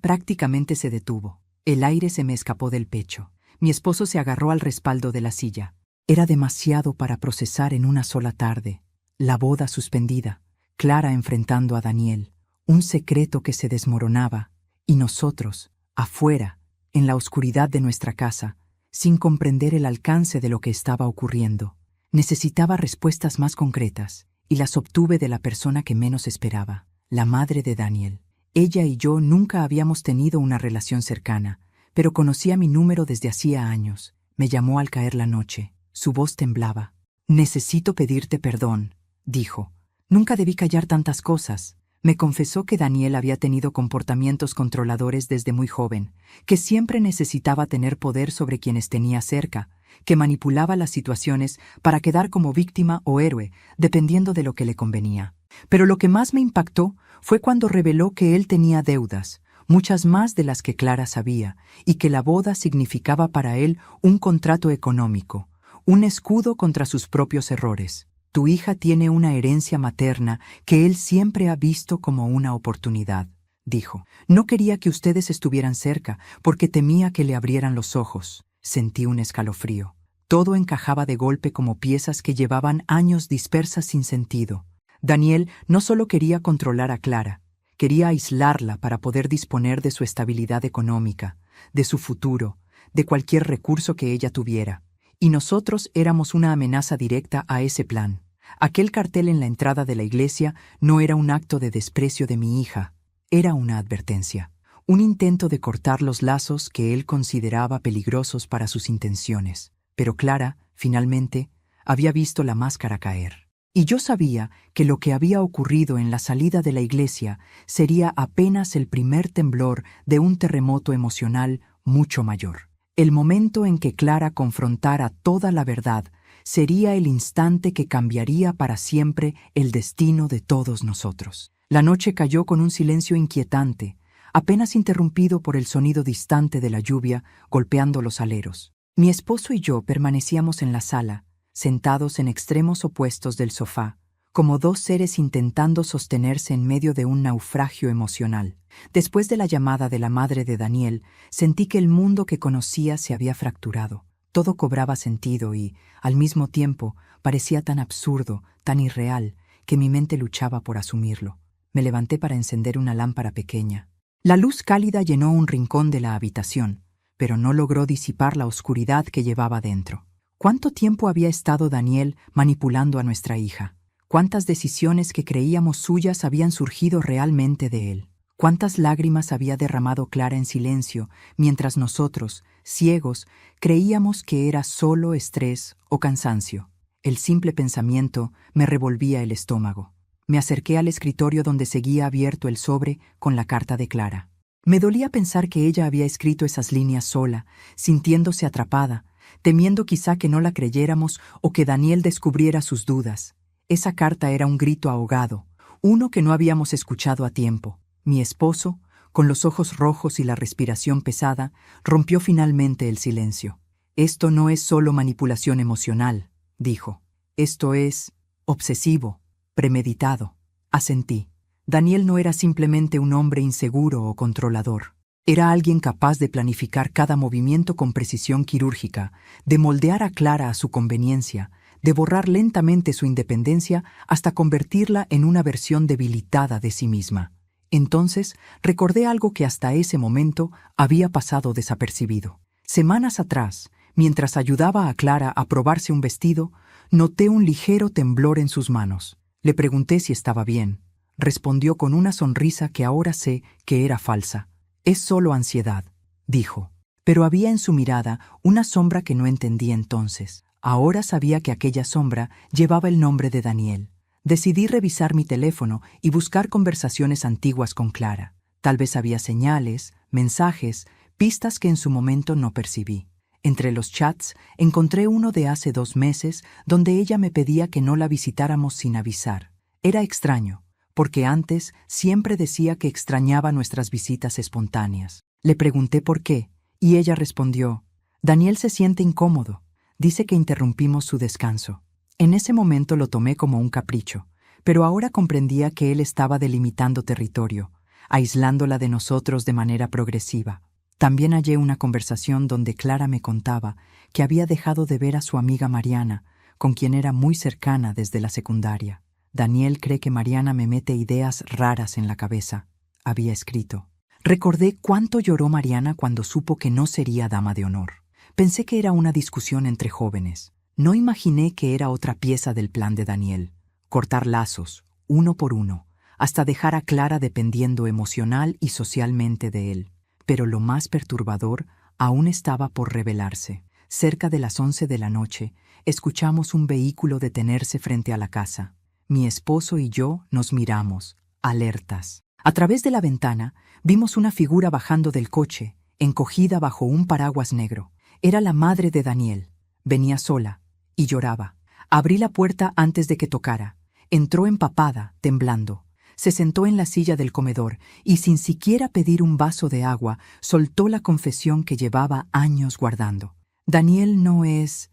Speaker 1: prácticamente se detuvo. El aire se me escapó del pecho. Mi esposo se agarró al respaldo de la silla. Era demasiado para procesar en una sola tarde. La boda suspendida, Clara enfrentando a Daniel, un secreto que se desmoronaba, y nosotros, afuera, en la oscuridad de nuestra casa, sin comprender el alcance de lo que estaba ocurriendo. Necesitaba respuestas más concretas, y las obtuve de la persona que menos esperaba, la madre de Daniel. Ella y yo nunca habíamos tenido una relación cercana, pero conocía mi número desde hacía años. Me llamó al caer la noche. Su voz temblaba. «Necesito pedirte perdón», dijo. «Nunca debí callar tantas cosas». Me confesó que Daniel había tenido comportamientos controladores desde muy joven, que siempre necesitaba tener poder sobre quienes tenía cerca, que manipulaba las situaciones para quedar como víctima o héroe, dependiendo de lo que le convenía. Pero lo que más me impactó fue cuando reveló que él tenía deudas, muchas más de las que Clara sabía, y que la boda significaba para él un contrato económico, un escudo contra sus propios errores. Tu hija tiene una herencia materna que él siempre ha visto como una oportunidad, dijo. No quería que ustedes estuvieran cerca porque temía que le abrieran los ojos. Sentí un escalofrío. Todo encajaba de golpe como piezas que llevaban años dispersas sin sentido. Daniel no solo quería controlar a Clara, quería aislarla para poder disponer de su estabilidad económica, de su futuro, de cualquier recurso que ella tuviera. Y nosotros éramos una amenaza directa a ese plan. Aquel cartel en la entrada de la iglesia no era un acto de desprecio de mi hija, era una advertencia, un intento de cortar los lazos que él consideraba peligrosos para sus intenciones. Pero Clara, finalmente, había visto la máscara caer. Y yo sabía que lo que había ocurrido en la salida de la iglesia sería apenas el primer temblor de un terremoto emocional mucho mayor. El momento en que Clara confrontara toda la verdad sería el instante que cambiaría para siempre el destino de todos nosotros. La noche cayó con un silencio inquietante, apenas interrumpido por el sonido distante de la lluvia golpeando los aleros. Mi esposo y yo permanecíamos en la sala, sentados en extremos opuestos del sofá, como dos seres intentando sostenerse en medio de un naufragio emocional. Después de la llamada de la madre de Daniel, sentí que el mundo que conocía se había fracturado. Todo cobraba sentido y, al mismo tiempo, parecía tan absurdo, tan irreal, que mi mente luchaba por asumirlo. Me levanté para encender una lámpara pequeña. La luz cálida llenó un rincón de la habitación, pero no logró disipar la oscuridad que llevaba dentro. ¿Cuánto tiempo había estado Daniel manipulando a nuestra hija? ¿Cuántas decisiones que creíamos suyas habían surgido realmente de él? ¿Cuántas lágrimas había derramado Clara en silencio, mientras nosotros, ciegos, creíamos que era solo estrés o cansancio? El simple pensamiento me revolvía el estómago. Me acerqué al escritorio donde seguía abierto el sobre con la carta de Clara. Me dolía pensar que ella había escrito esas líneas sola, sintiéndose atrapada, temiendo quizá que no la creyéramos o que Daniel descubriera sus dudas. Esa carta era un grito ahogado, uno que no habíamos escuchado a tiempo. Mi esposo, con los ojos rojos y la respiración pesada, rompió finalmente el silencio. «Esto no es solo manipulación emocional», dijo. «Esto es obsesivo, premeditado». Asentí. Daniel no era simplemente un hombre inseguro o controlador. Era alguien capaz de planificar cada movimiento con precisión quirúrgica, de moldear a Clara a su conveniencia, de borrar lentamente su independencia hasta convertirla en una versión debilitada de sí misma. Entonces recordé algo que hasta ese momento había pasado desapercibido. Semanas atrás, mientras ayudaba a Clara a probarse un vestido, noté un ligero temblor en sus manos. Le pregunté si estaba bien. Respondió con una sonrisa que ahora sé que era falsa. «Es solo ansiedad», dijo. Pero había en su mirada una sombra que no entendí entonces. Ahora sabía que aquella sombra llevaba el nombre de Daniel. Decidí revisar mi teléfono y buscar conversaciones antiguas con Clara. Tal vez había señales, mensajes, pistas que en su momento no percibí. Entre los chats encontré uno de hace 2 meses donde ella me pedía que no la visitáramos sin avisar. Era extraño, porque antes siempre decía que extrañaba nuestras visitas espontáneas. Le pregunté por qué, y ella respondió: «Daniel se siente incómodo. Dice que interrumpimos su descanso». En ese momento lo tomé como un capricho, pero ahora comprendía que él estaba delimitando territorio, aislándola de nosotros de manera progresiva. También hallé una conversación donde Clara me contaba que había dejado de ver a su amiga Mariana, con quien era muy cercana desde la secundaria. «Daniel cree que Mariana me mete ideas raras en la cabeza», había escrito. Recordé cuánto lloró Mariana cuando supo que no sería dama de honor. Pensé que era una discusión entre jóvenes. No imaginé que era otra pieza del plan de Daniel. Cortar lazos, uno por uno, hasta dejar a Clara dependiendo emocional y socialmente de él. Pero lo más perturbador aún estaba por revelarse. Cerca de las 11 de la noche, escuchamos un vehículo detenerse frente a la casa. Mi esposo y yo nos miramos, alertas. A través de la ventana, vimos una figura bajando del coche, encogida bajo un paraguas negro. Era la madre de Daniel. Venía sola y lloraba. Abrí la puerta antes de que tocara. Entró empapada, temblando. Se sentó en la silla del comedor y, sin siquiera pedir un vaso de agua, soltó la confesión que llevaba años guardando. «Daniel no es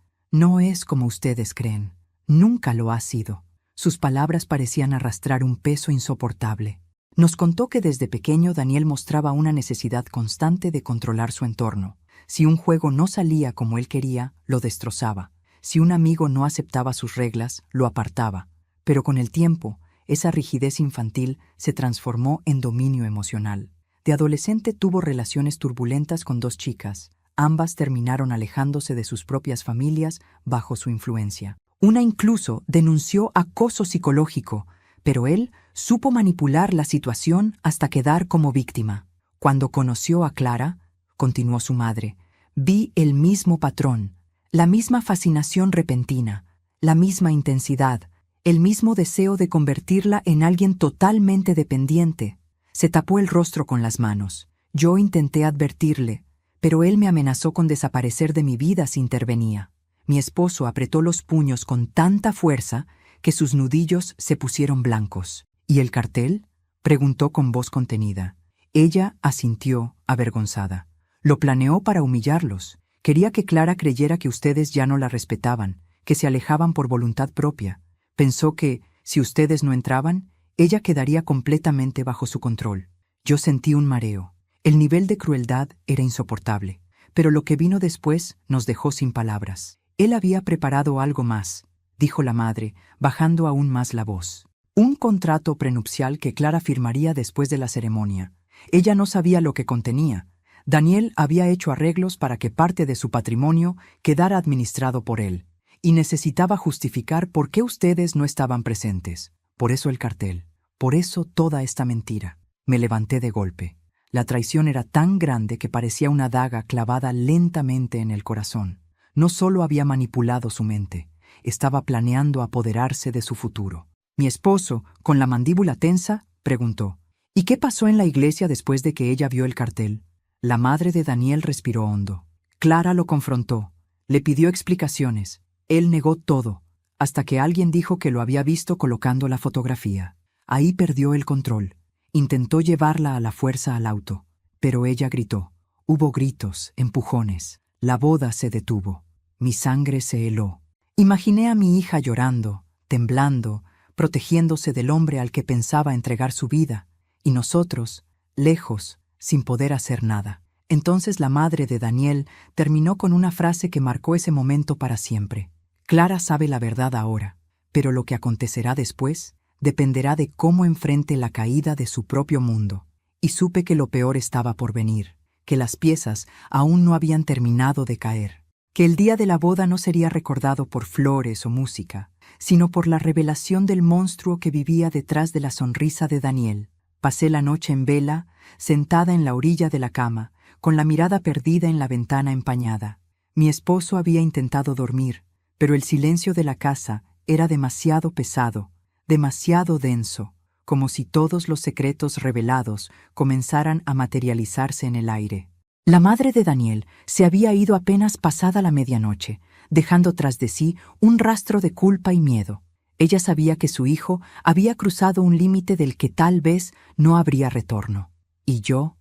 Speaker 1: como ustedes creen. Nunca lo ha sido». Sus palabras parecían arrastrar un peso insoportable. Nos contó que desde pequeño Daniel mostraba una necesidad constante de controlar su entorno. Si un juego no salía como él quería, lo destrozaba. Si un amigo no aceptaba sus reglas, lo apartaba. Pero con el tiempo, esa rigidez infantil se transformó en dominio emocional. De adolescente tuvo relaciones turbulentas con 2 chicas. Ambas terminaron alejándose de sus propias familias bajo su influencia. Una incluso denunció acoso psicológico, pero él supo manipular la situación hasta quedar como víctima. «Cuando conoció a Clara», continuó su madre, «vi el mismo patrón, la misma fascinación repentina, la misma intensidad, el mismo deseo de convertirla en alguien totalmente dependiente». Se tapó el rostro con las manos. Yo intenté advertirle, pero él me amenazó con desaparecer de mi vida si intervenía. Mi esposo apretó los puños con tanta fuerza que sus nudillos se pusieron blancos. «¿Y el cartel?», preguntó con voz contenida. Ella asintió, avergonzada. «Lo planeó para humillarlos. Quería que Clara creyera que ustedes ya no la respetaban, que se alejaban por voluntad propia. Pensó que, si ustedes no entraban, ella quedaría completamente bajo su control». Yo sentí un mareo. El nivel de crueldad era insoportable, pero lo que vino después nos dejó sin palabras. «Él había preparado algo más», dijo la madre, bajando aún más la voz. «Un contrato prenupcial que Clara firmaría después de la ceremonia. Ella no sabía lo que contenía. Daniel había hecho arreglos para que parte de su patrimonio quedara administrado por él, y necesitaba justificar por qué ustedes no estaban presentes. Por eso el cartel, por eso toda esta mentira». Me levanté de golpe. La traición era tan grande que parecía una daga clavada lentamente en el corazón. No solo había manipulado su mente, estaba planeando apoderarse de su futuro. Mi esposo, con la mandíbula tensa, preguntó: ¿Y qué pasó en la iglesia después de que ella vio el cartel? La madre de Daniel respiró hondo. Clara lo confrontó. Le pidió explicaciones. Él negó todo, hasta que alguien dijo que lo había visto colocando la fotografía. Ahí perdió el control. Intentó llevarla a la fuerza al auto, pero ella gritó. Hubo gritos, empujones. La boda se detuvo. Mi sangre se heló. Imaginé a mi hija llorando, temblando, protegiéndose del hombre al que pensaba entregar su vida, y nosotros, lejos, sin poder hacer nada. Entonces la madre de Daniel terminó con una frase que marcó ese momento para siempre. Clara sabe la verdad ahora, pero lo que acontecerá después dependerá de cómo enfrente la caída de su propio mundo. Y supe que lo peor estaba por venir, que las piezas aún no habían terminado de caer, que el día de la boda no sería recordado por flores o música, sino por la revelación del monstruo que vivía detrás de la sonrisa de Daniel. Pasé la noche en vela, sentada en la orilla de la cama, con la mirada perdida en la ventana empañada. Mi esposo había intentado dormir, pero el silencio de la casa era demasiado pesado, demasiado denso, como si todos los secretos revelados comenzaran a materializarse en el aire. La madre de Daniel se había ido apenas pasada la medianoche, dejando tras de sí un rastro de culpa y miedo. Ella sabía que su hijo había cruzado un límite del que tal vez no habría retorno. Y yo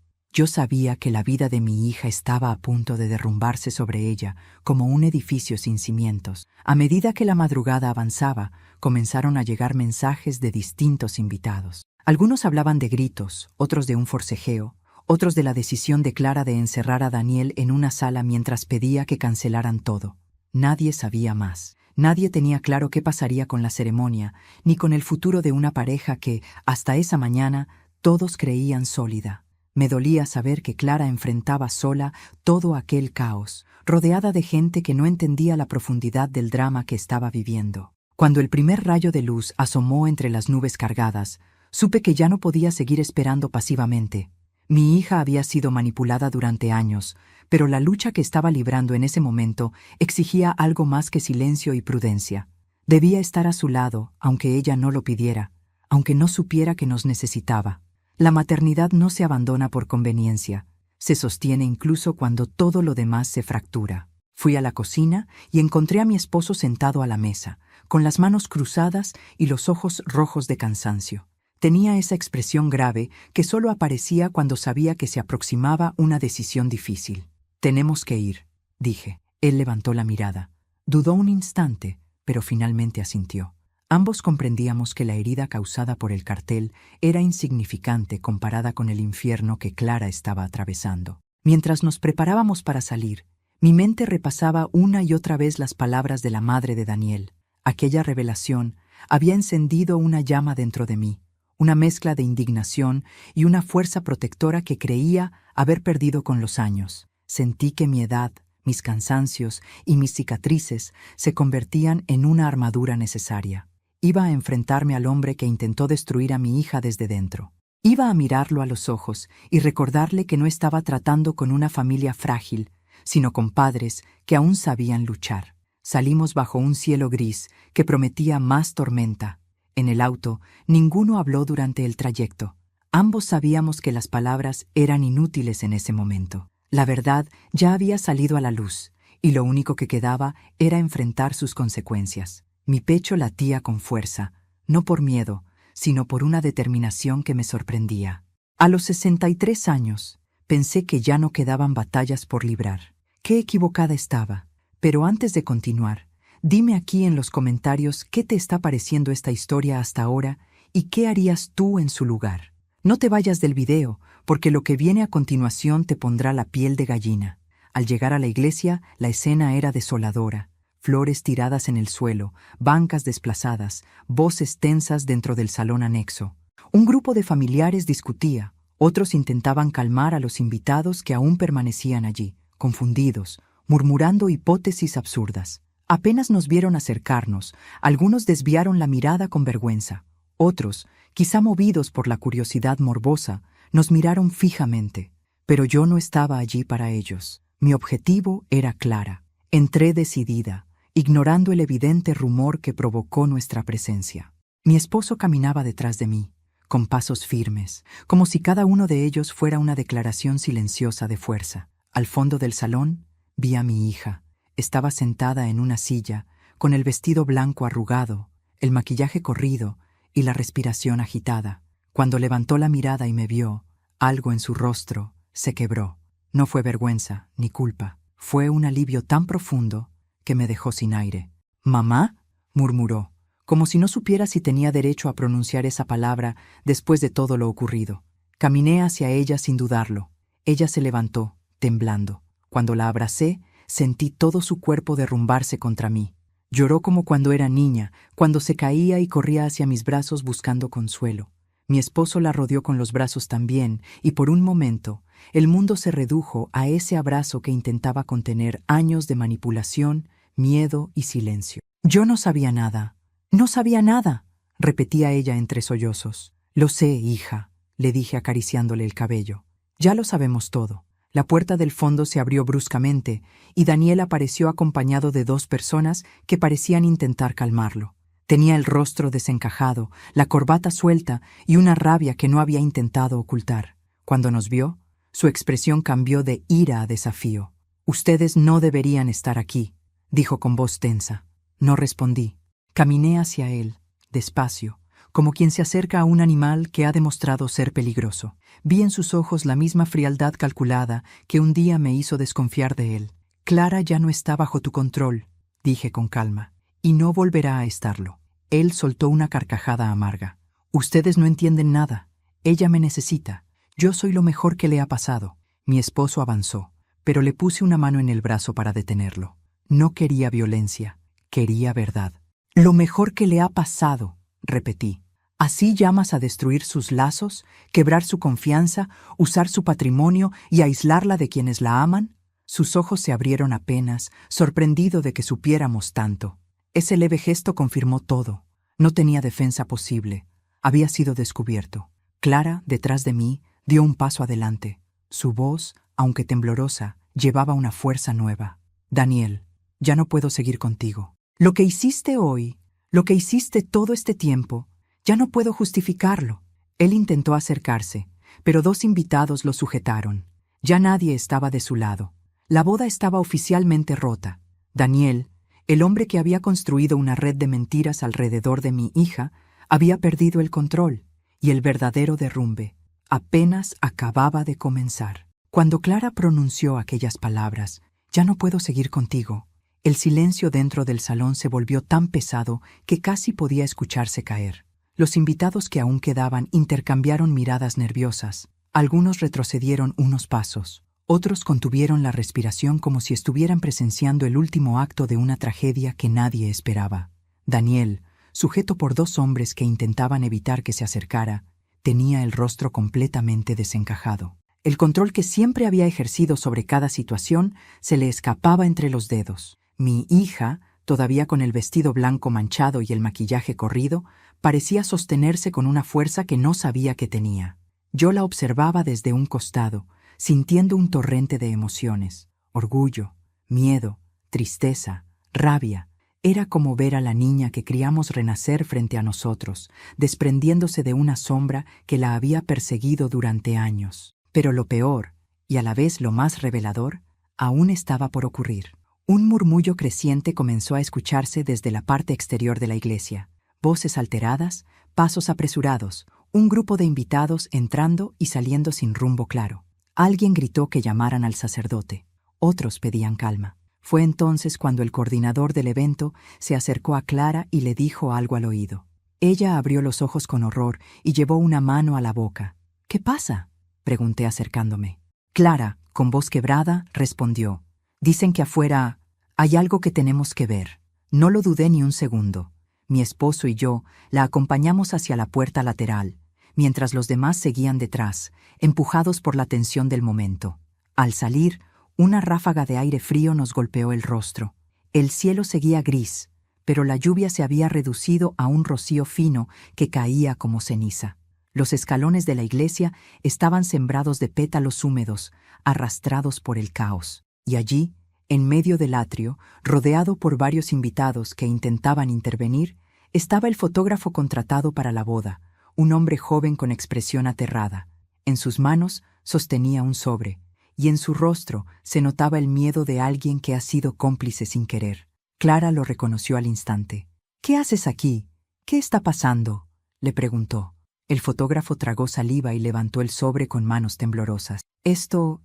Speaker 1: sabía que la vida de mi hija estaba a punto de derrumbarse sobre ella como un edificio sin cimientos. A medida que la madrugada avanzaba, comenzaron a llegar mensajes de distintos invitados. Algunos hablaban de gritos, otros de un forcejeo, otros de la decisión de Clara de encerrar a Daniel en una sala mientras pedía que cancelaran todo. Nadie sabía más. Nadie tenía claro qué pasaría con la ceremonia, ni con el futuro de una pareja que, hasta esa mañana, todos creían sólida. Me dolía saber que Clara enfrentaba sola todo aquel caos, rodeada de gente que no entendía la profundidad del drama que estaba viviendo. Cuando el primer rayo de luz asomó entre las nubes cargadas, supe que ya no podía seguir esperando pasivamente. Mi hija había sido manipulada durante años, pero la lucha que estaba librando en ese momento exigía algo más que silencio y prudencia. Debía estar a su lado, aunque ella no lo pidiera, aunque no supiera que nos necesitaba. La maternidad no se abandona por conveniencia, se sostiene incluso cuando todo lo demás se fractura. Fui a la cocina y encontré a mi esposo sentado a la mesa, con las manos cruzadas y los ojos rojos de cansancio. Tenía esa expresión grave que solo aparecía cuando sabía que se aproximaba una decisión difícil. «Tenemos que ir», dije. Él levantó la mirada. Dudó un instante, pero finalmente asintió. Ambos comprendíamos que la herida causada por el cartel era insignificante comparada con el infierno que Clara estaba atravesando. Mientras nos preparábamos para salir, mi mente repasaba una y otra vez las palabras de la madre de Daniel. Aquella revelación había encendido una llama dentro de mí, una mezcla de indignación y una fuerza protectora que creía haber perdido con los años. Sentí que mi edad, mis cansancios y mis cicatrices se convertían en una armadura necesaria. Iba a enfrentarme al hombre que intentó destruir a mi hija desde dentro. Iba a mirarlo a los ojos y recordarle que no estaba tratando con una familia frágil, sino con padres que aún sabían luchar. Salimos bajo un cielo gris que prometía más tormenta. En el auto, ninguno habló durante el trayecto. Ambos sabíamos que las palabras eran inútiles en ese momento. La verdad ya había salido a la luz, y lo único que quedaba era enfrentar sus consecuencias. Mi pecho latía con fuerza, no por miedo, sino por una determinación que me sorprendía. A los 63 años, pensé que ya no quedaban batallas por librar. Qué equivocada estaba. Pero antes de continuar, dime aquí en los comentarios qué te está pareciendo esta historia hasta ahora y qué harías tú en su lugar. No te vayas del video, porque lo que viene a continuación te pondrá la piel de gallina. Al llegar a la iglesia, la escena era desoladora. Flores tiradas en el suelo, bancas desplazadas, voces tensas dentro del salón anexo. Un grupo de familiares discutía, otros intentaban calmar a los invitados que aún permanecían allí, confundidos, murmurando hipótesis absurdas. Apenas nos vieron acercarnos, algunos desviaron la mirada con vergüenza. Otros, quizá movidos por la curiosidad morbosa, nos miraron fijamente. Pero yo no estaba allí para ellos. Mi objetivo era Clara. Entré decidida, ignorando el evidente rumor que provocó nuestra presencia. Mi esposo caminaba detrás de mí, con pasos firmes, como si cada uno de ellos fuera una declaración silenciosa de fuerza. Al fondo del salón vi a mi hija. Estaba sentada en una silla, con el vestido blanco arrugado, el maquillaje corrido y la respiración agitada. Cuando levantó la mirada y me vio, algo en su rostro se quebró. No fue vergüenza ni culpa. Fue un alivio tan profundo que me dejó sin aire. «¿Mamá?», murmuró, como si no supiera si tenía derecho a pronunciar esa palabra después de todo lo ocurrido. Caminé hacia ella sin dudarlo. Ella se levantó, temblando. Cuando la abracé, sentí todo su cuerpo derrumbarse contra mí. Lloró como cuando era niña, cuando se caía y corría hacia mis brazos buscando consuelo. Mi esposo la rodeó con los brazos también, y por un momento, el mundo se redujo a ese abrazo que intentaba contener años de manipulación, miedo y silencio. Yo no sabía nada. «No sabía nada», repetía ella entre sollozos. «Lo sé, hija», le dije acariciándole el cabello. «Ya lo sabemos todo». La puerta del fondo se abrió bruscamente y Daniel apareció acompañado de 2 personas que parecían intentar calmarlo. Tenía el rostro desencajado, la corbata suelta y una rabia que no había intentado ocultar. Cuando nos vio, su expresión cambió de ira a desafío. «Ustedes no deberían estar aquí», dijo con voz tensa. No respondí. Caminé hacia él, despacio, como quien se acerca a un animal que ha demostrado ser peligroso. Vi en sus ojos la misma frialdad calculada que un día me hizo desconfiar de él. «Clara ya no está bajo tu control», dije con calma, «y no volverá a estarlo». Él soltó una carcajada amarga. «Ustedes no entienden nada. Ella me necesita. Yo soy lo mejor que le ha pasado». Mi esposo avanzó, pero le puse una mano en el brazo para detenerlo. No quería violencia, quería verdad. «Lo mejor que le ha pasado», repetí. «¿Así llamas a destruir sus lazos, quebrar su confianza, usar su patrimonio y aislarla de quienes la aman?» Sus ojos se abrieron apenas, sorprendido de que supiéramos tanto. Ese leve gesto confirmó todo. No tenía defensa posible. Había sido descubierto. Clara, detrás de mí, dio un paso adelante. Su voz, aunque temblorosa, llevaba una fuerza nueva. «Daniel, ya no puedo seguir contigo. Lo que hiciste hoy, lo que hiciste todo este tiempo, ya no puedo justificarlo». Él intentó acercarse, pero 2 invitados lo sujetaron. Ya nadie estaba de su lado. La boda estaba oficialmente rota. Daniel, el hombre que había construido una red de mentiras alrededor de mi hija, había perdido el control, y el verdadero derrumbe apenas acababa de comenzar. Cuando Clara pronunció aquellas palabras, «Ya no puedo seguir contigo», el silencio dentro del salón se volvió tan pesado que casi podía escucharse caer. Los invitados que aún quedaban intercambiaron miradas nerviosas. Algunos retrocedieron unos pasos. Otros contuvieron la respiración como si estuvieran presenciando el último acto de una tragedia que nadie esperaba. Daniel, sujeto por 2 hombres que intentaban evitar que se acercara, tenía el rostro completamente desencajado. El control que siempre había ejercido sobre cada situación se le escapaba entre los dedos. Mi hija, todavía con el vestido blanco manchado y el maquillaje corrido, parecía sostenerse con una fuerza que no sabía que tenía. Yo la observaba desde un costado, sintiendo un torrente de emociones: orgullo, miedo, tristeza, rabia. Era como ver a la niña que criamos renacer frente a nosotros, desprendiéndose de una sombra que la había perseguido durante años. Pero lo peor, y a la vez lo más revelador, aún estaba por ocurrir. Un murmullo creciente comenzó a escucharse desde la parte exterior de la iglesia. Voces alteradas, pasos apresurados, un grupo de invitados entrando y saliendo sin rumbo claro. Alguien gritó que llamaran al sacerdote. Otros pedían calma. Fue entonces cuando el coordinador del evento se acercó a Clara y le dijo algo al oído. Ella abrió los ojos con horror y llevó una mano a la boca. «¿Qué pasa?», pregunté acercándome. Clara, con voz quebrada, respondió: «Dicen que afuera hay algo que tenemos que ver». No lo dudé ni un segundo. Mi esposo y yo la acompañamos hacia la puerta lateral, mientras los demás seguían detrás, empujados por la tensión del momento. Al salir, una ráfaga de aire frío nos golpeó el rostro. El cielo seguía gris, pero la lluvia se había reducido a un rocío fino que caía como ceniza. Los escalones de la iglesia estaban sembrados de pétalos húmedos, arrastrados por el caos. Y allí, en medio del atrio, rodeado por varios invitados que intentaban intervenir, Estaba el fotógrafo contratado para la boda, un hombre joven con expresión aterrada. En sus manos sostenía un sobre, y en su rostro se notaba el miedo de alguien que ha sido cómplice sin querer. Clara lo reconoció al instante. «¿Qué haces aquí? ¿Qué está pasando?», le preguntó. El fotógrafo tragó saliva y levantó el sobre con manos temblorosas. Esto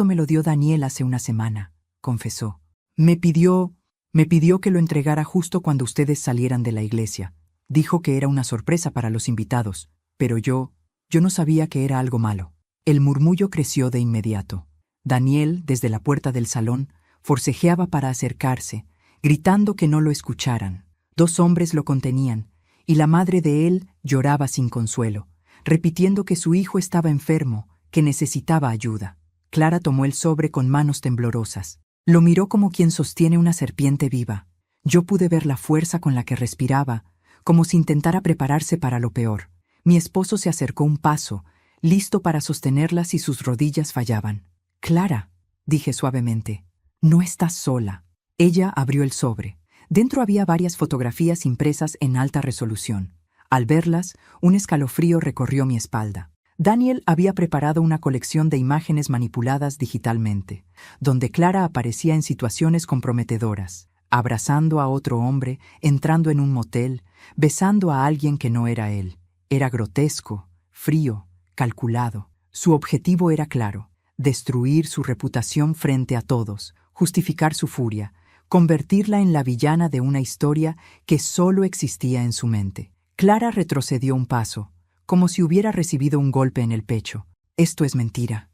Speaker 1: me lo dio Daniel hace una semana», confesó. Me pidió que lo entregara justo cuando ustedes salieran de la iglesia. Dijo que era una sorpresa para los invitados, pero yo no sabía que era algo malo». El murmullo creció de inmediato. Daniel, desde la puerta del salón, forcejeaba para acercarse, gritando que no lo escucharan. 2 hombres lo contenían, y la madre de él lloraba sin consuelo, repitiendo que su hijo estaba enfermo, que necesitaba ayuda. Clara tomó el sobre con manos temblorosas. Lo miró como quien sostiene una serpiente viva. Yo pude ver la fuerza con la que respiraba, como si intentara prepararse para lo peor. Mi esposo se acercó un paso, listo para sostenerla si sus rodillas fallaban. «Clara», dije suavemente, «no estás sola». Ella abrió el sobre. Dentro había varias fotografías impresas en alta resolución. Al verlas, un escalofrío recorrió mi espalda. Daniel había preparado una colección de imágenes manipuladas digitalmente, donde Clara aparecía en situaciones comprometedoras, abrazando a otro hombre, entrando en un motel, besando a alguien que no era él. Era grotesco, frío, calculado. Su objetivo era claro: destruir su reputación frente a todos, justificar su furia, convertirla en la villana de una historia que solo existía en su mente. Clara retrocedió un paso, como si hubiera recibido un golpe en el pecho. «Esto es mentira,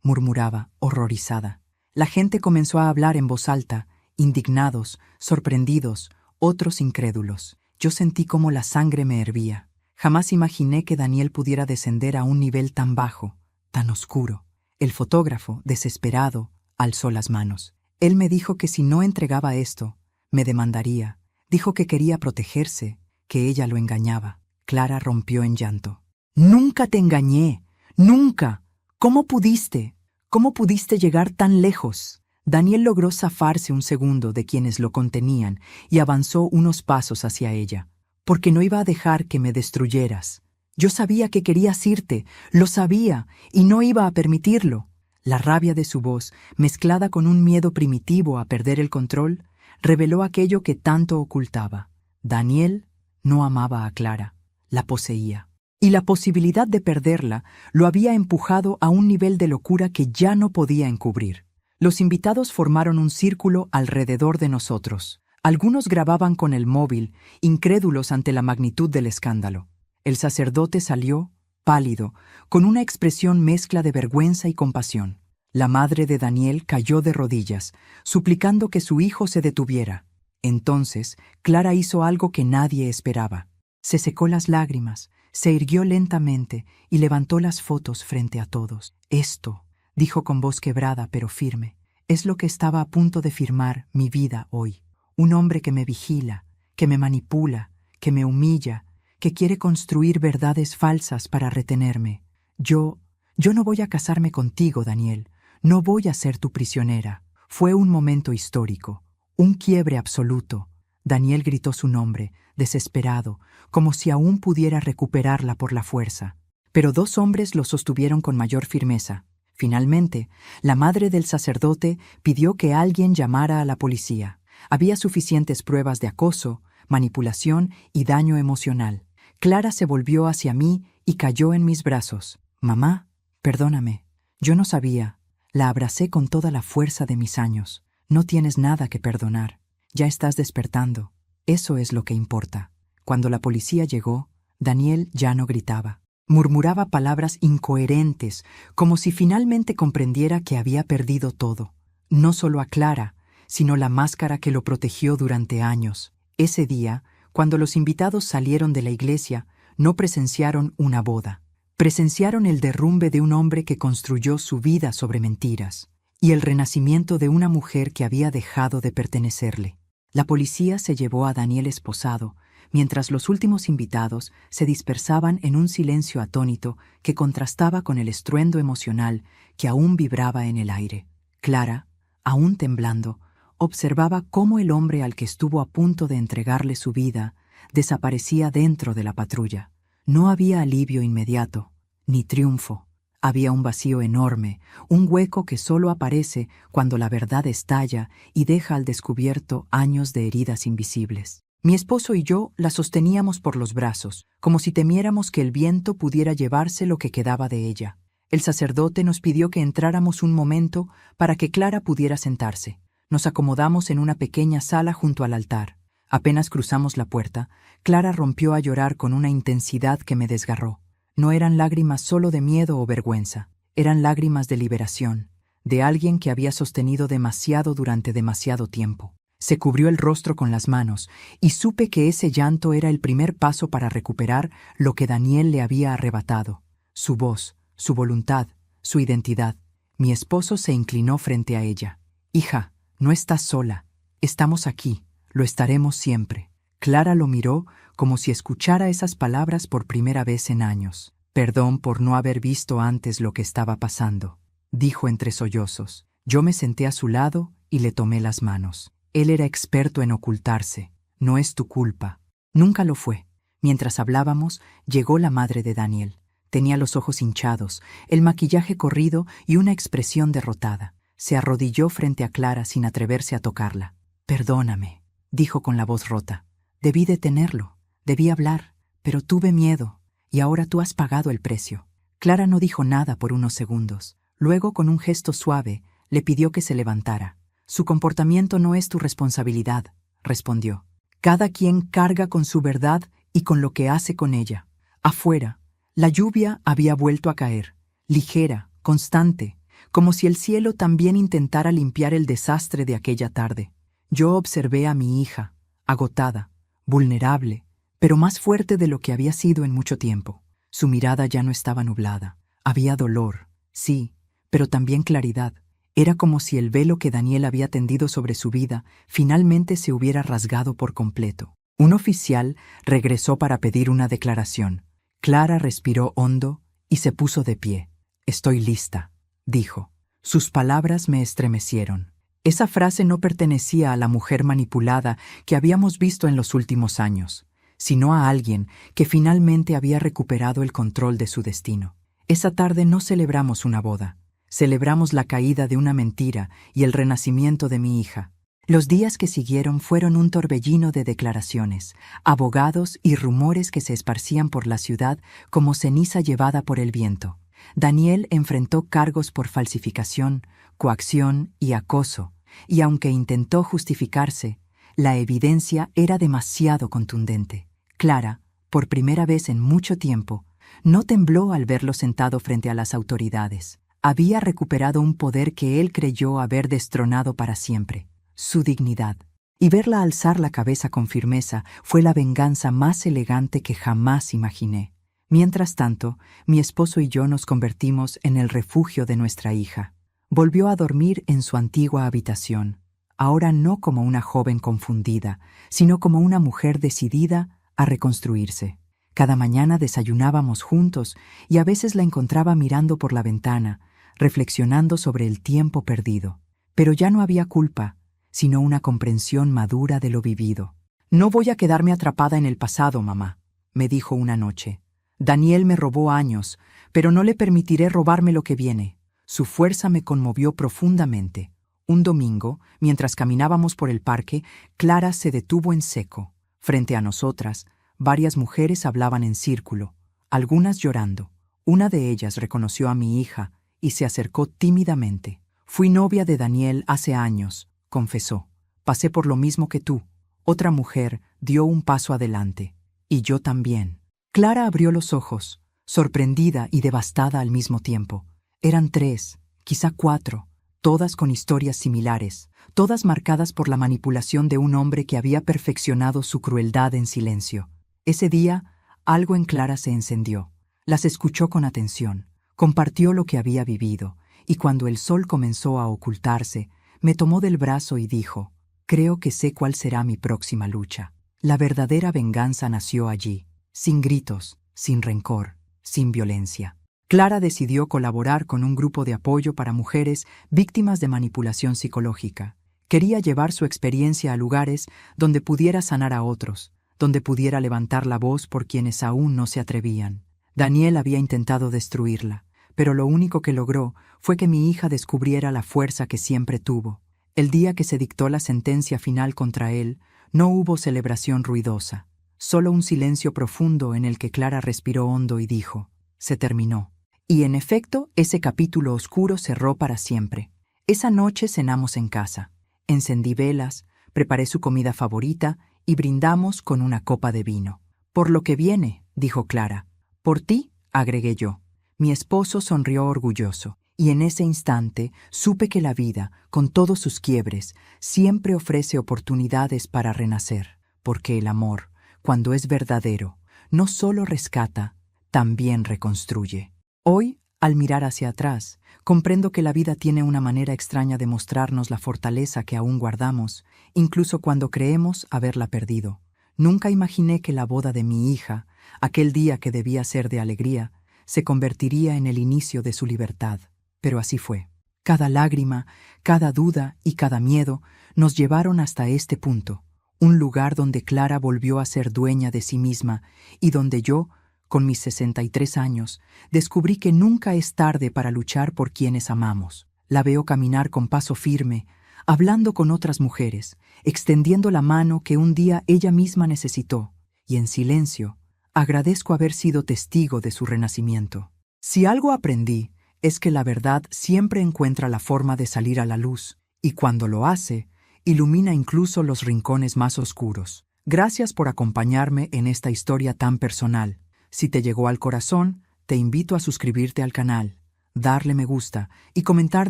Speaker 1: murmuraba, horrorizada. La gente comenzó a hablar en voz alta, indignados, sorprendidos, otros incrédulos. Yo sentí como la sangre me hervía. Jamás imaginé que Daniel pudiera descender a un nivel tan bajo, tan oscuro. El fotógrafo, desesperado, alzó las manos. Él me dijo que si no entregaba esto, me demandaría. Dijo que quería protegerse, que ella lo engañaba. Clara rompió en llanto. «Nunca te engañé, nunca. ¿Cómo pudiste? ¿Cómo pudiste llegar tan lejos?» Daniel logró zafarse un segundo de quienes lo contenían y avanzó unos pasos hacia ella. «Porque no iba a dejar que me destruyeras. Yo sabía que querías irte, lo sabía, y no iba a permitirlo». La rabia de su voz, mezclada con un miedo primitivo a perder el control, reveló aquello que tanto ocultaba. Daniel no amaba a Clara, la poseía. Y la posibilidad de perderla lo había empujado a un nivel de locura que ya no podía encubrir. Los invitados formaron un círculo alrededor de nosotros. Algunos grababan con el móvil, incrédulos ante la magnitud del escándalo. El sacerdote salió, pálido, con una expresión mezcla de vergüenza y compasión. La madre de Daniel cayó de rodillas, suplicando que su hijo se detuviera. Entonces, Clara hizo algo que nadie esperaba. Se secó las lágrimas, se irguió lentamente y levantó las fotos frente a todos. «Esto», dijo con voz quebrada pero firme, «es lo que estaba a punto de firmar mi vida hoy. Un hombre que me vigila, que me manipula, que me humilla, que quiere construir verdades falsas para retenerme. Yo no voy a casarme contigo, Daniel. No voy a ser tu prisionera». Fue un momento histórico, un quiebre absoluto. Daniel gritó su nombre, desesperado, como si aún pudiera recuperarla por la fuerza. Pero 2 hombres lo sostuvieron con mayor firmeza. Finalmente, la madre del sacerdote pidió que alguien llamara a la policía. Había suficientes pruebas de acoso, manipulación y daño emocional. Clara se volvió hacia mí y cayó en mis brazos. «Mamá, perdóname. Yo no sabía». La abracé con toda la fuerza de mis años. «No tienes nada que perdonar. Ya estás despertando. Eso es lo que importa». Cuando la policía llegó, Daniel ya no gritaba. Murmuraba palabras incoherentes, como si finalmente comprendiera que había perdido todo. No solo a Clara, sino la máscara que lo protegió durante años. Ese día, cuando los invitados salieron de la iglesia, no presenciaron una boda. Presenciaron el derrumbe de un hombre que construyó su vida sobre mentiras y el renacimiento de una mujer que había dejado de pertenecerle. La policía se llevó a Daniel esposado, mientras los últimos invitados se dispersaban en un silencio atónito que contrastaba con el estruendo emocional que aún vibraba en el aire. Clara, aún temblando, observaba cómo el hombre al que estuvo a punto de entregarle su vida desaparecía dentro de la patrulla. No había alivio inmediato, ni triunfo. Había un vacío enorme, un hueco que solo aparece cuando la verdad estalla y deja al descubierto años de heridas invisibles. Mi esposo y yo la sosteníamos por los brazos, como si temiéramos que el viento pudiera llevarse lo que quedaba de ella. El sacerdote nos pidió que entráramos un momento para que Clara pudiera sentarse. Nos acomodamos en una pequeña sala junto al altar. Apenas cruzamos la puerta, Clara rompió a llorar con una intensidad que me desgarró. No eran lágrimas solo de miedo o vergüenza, eran lágrimas de liberación, de alguien que había sostenido demasiado durante demasiado tiempo. Se cubrió el rostro con las manos y supe que ese llanto era el primer paso para recuperar lo que Daniel le había arrebatado: su voz, su voluntad, su identidad. Mi esposo se inclinó frente a ella. «Hija, no estás sola. Estamos aquí. Lo estaremos siempre». Clara lo miró como si escuchara esas palabras por primera vez en años. «Perdón por no haber visto antes lo que estaba pasando», dijo entre sollozos. Yo me senté a su lado y le tomé las manos. Él era experto en ocultarse. «No es tu culpa». Nunca lo fue. Mientras hablábamos, llegó la madre de Daniel. Tenía los ojos hinchados, el maquillaje corrido y una expresión derrotada. Se arrodilló frente a Clara sin atreverse a tocarla. «Perdóname», dijo con la voz rota. «Debí detenerlo, debí hablar, pero tuve miedo, y ahora tú has pagado el precio». Clara no dijo nada por unos segundos. Luego, con un gesto suave, le pidió que se levantara. «Su comportamiento no es tu responsabilidad», respondió. «Cada quien carga con su verdad y con lo que hace con ella». Afuera, la lluvia había vuelto a caer, ligera, constante, como si el cielo también intentara limpiar el desastre de aquella tarde. Yo observé a mi hija, agotada, vulnerable, pero más fuerte de lo que había sido en mucho tiempo. Su mirada ya no estaba nublada. Había dolor, sí, pero también claridad. Era como si el velo que Daniel había tendido sobre su vida finalmente se hubiera rasgado por completo. Un oficial regresó para pedir una declaración. Clara respiró hondo y se puso de pie. «Estoy lista», dijo. Sus palabras me estremecieron. Esa frase no pertenecía a la mujer manipulada que habíamos visto en los últimos años, sino a alguien que finalmente había recuperado el control de su destino. Esa tarde no celebramos una boda. Celebramos la caída de una mentira y el renacimiento de mi hija. Los días que siguieron fueron un torbellino de declaraciones, abogados y rumores que se esparcían por la ciudad como ceniza llevada por el viento. Daniel enfrentó cargos por falsificación, coacción y acoso, y aunque intentó justificarse, la evidencia era demasiado contundente. Clara, por primera vez en mucho tiempo, no tembló al verlo sentado frente a las autoridades. Había recuperado un poder que él creyó haber destronado para siempre: su dignidad. Y verla alzar la cabeza con firmeza fue la venganza más elegante que jamás imaginé. Mientras tanto, mi esposo y yo nos convertimos en el refugio de nuestra hija. Volvió a dormir en su antigua habitación, ahora no como una joven confundida, sino como una mujer decidida a reconstruirse. Cada mañana desayunábamos juntos y a veces la encontraba mirando por la ventana, reflexionando sobre el tiempo perdido. Pero ya no había culpa, sino una comprensión madura de lo vivido. «No voy a quedarme atrapada en el pasado, mamá», me dijo una noche. «Daniel me robó años, pero no le permitiré robarme lo que viene». Su fuerza me conmovió profundamente. Un domingo, mientras caminábamos por el parque, Clara se detuvo en seco. Frente a nosotras, varias mujeres hablaban en círculo, algunas llorando. Una de ellas reconoció a mi hija y se acercó tímidamente. «Fui novia de Daniel hace años», confesó. «Pasé por lo mismo que tú». Otra mujer dio un paso adelante. «Y yo también». Clara abrió los ojos, sorprendida y devastada al mismo tiempo. Eran 3, quizá 4, todas con historias similares, todas marcadas por la manipulación de un hombre que había perfeccionado su crueldad en silencio. Ese día, algo en Clara se encendió. Las escuchó con atención, compartió lo que había vivido, y cuando el sol comenzó a ocultarse, me tomó del brazo y dijo: «Creo que sé cuál será mi próxima lucha». La verdadera venganza nació allí, sin gritos, sin rencor, sin violencia. Clara decidió colaborar con un grupo de apoyo para mujeres víctimas de manipulación psicológica. Quería llevar su experiencia a lugares donde pudiera sanar a otros, donde pudiera levantar la voz por quienes aún no se atrevían. Daniel había intentado destruirla, pero lo único que logró fue que mi hija descubriera la fuerza que siempre tuvo. El día que se dictó la sentencia final contra él, no hubo celebración ruidosa, solo un silencio profundo en el que Clara respiró hondo y dijo: «Se terminó». Y en efecto, ese capítulo oscuro cerró para siempre. Esa noche cenamos en casa. Encendí velas, preparé su comida favorita y brindamos con una copa de vino. «Por lo que viene», dijo Clara. «Por ti», agregué yo. Mi esposo sonrió orgulloso, y en ese instante supe que la vida, con todos sus quiebres, siempre ofrece oportunidades para renacer, porque el amor, cuando es verdadero, no solo rescata, también reconstruye. Hoy, al mirar hacia atrás, comprendo que la vida tiene una manera extraña de mostrarnos la fortaleza que aún guardamos, incluso cuando creemos haberla perdido. Nunca imaginé que la boda de mi hija, aquel día que debía ser de alegría, se convertiría en el inicio de su libertad. Pero así fue. Cada lágrima, cada duda y cada miedo nos llevaron hasta este punto, un lugar donde Clara volvió a ser dueña de sí misma y donde yo, con mis 63 años, descubrí que nunca es tarde para luchar por quienes amamos. La veo caminar con paso firme, hablando con otras mujeres, extendiendo la mano que un día ella misma necesitó, y en silencio, agradezco haber sido testigo de su renacimiento. Si algo aprendí, es que la verdad siempre encuentra la forma de salir a la luz, y cuando lo hace, ilumina incluso los rincones más oscuros. Gracias por acompañarme en esta historia tan personal. Si te llegó al corazón, te invito a suscribirte al canal, darle me gusta y comentar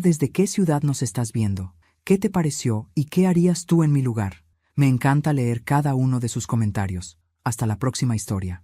Speaker 1: desde qué ciudad nos estás viendo, qué te pareció y qué harías tú en mi lugar. Me encanta leer cada uno de sus comentarios. Hasta la próxima historia.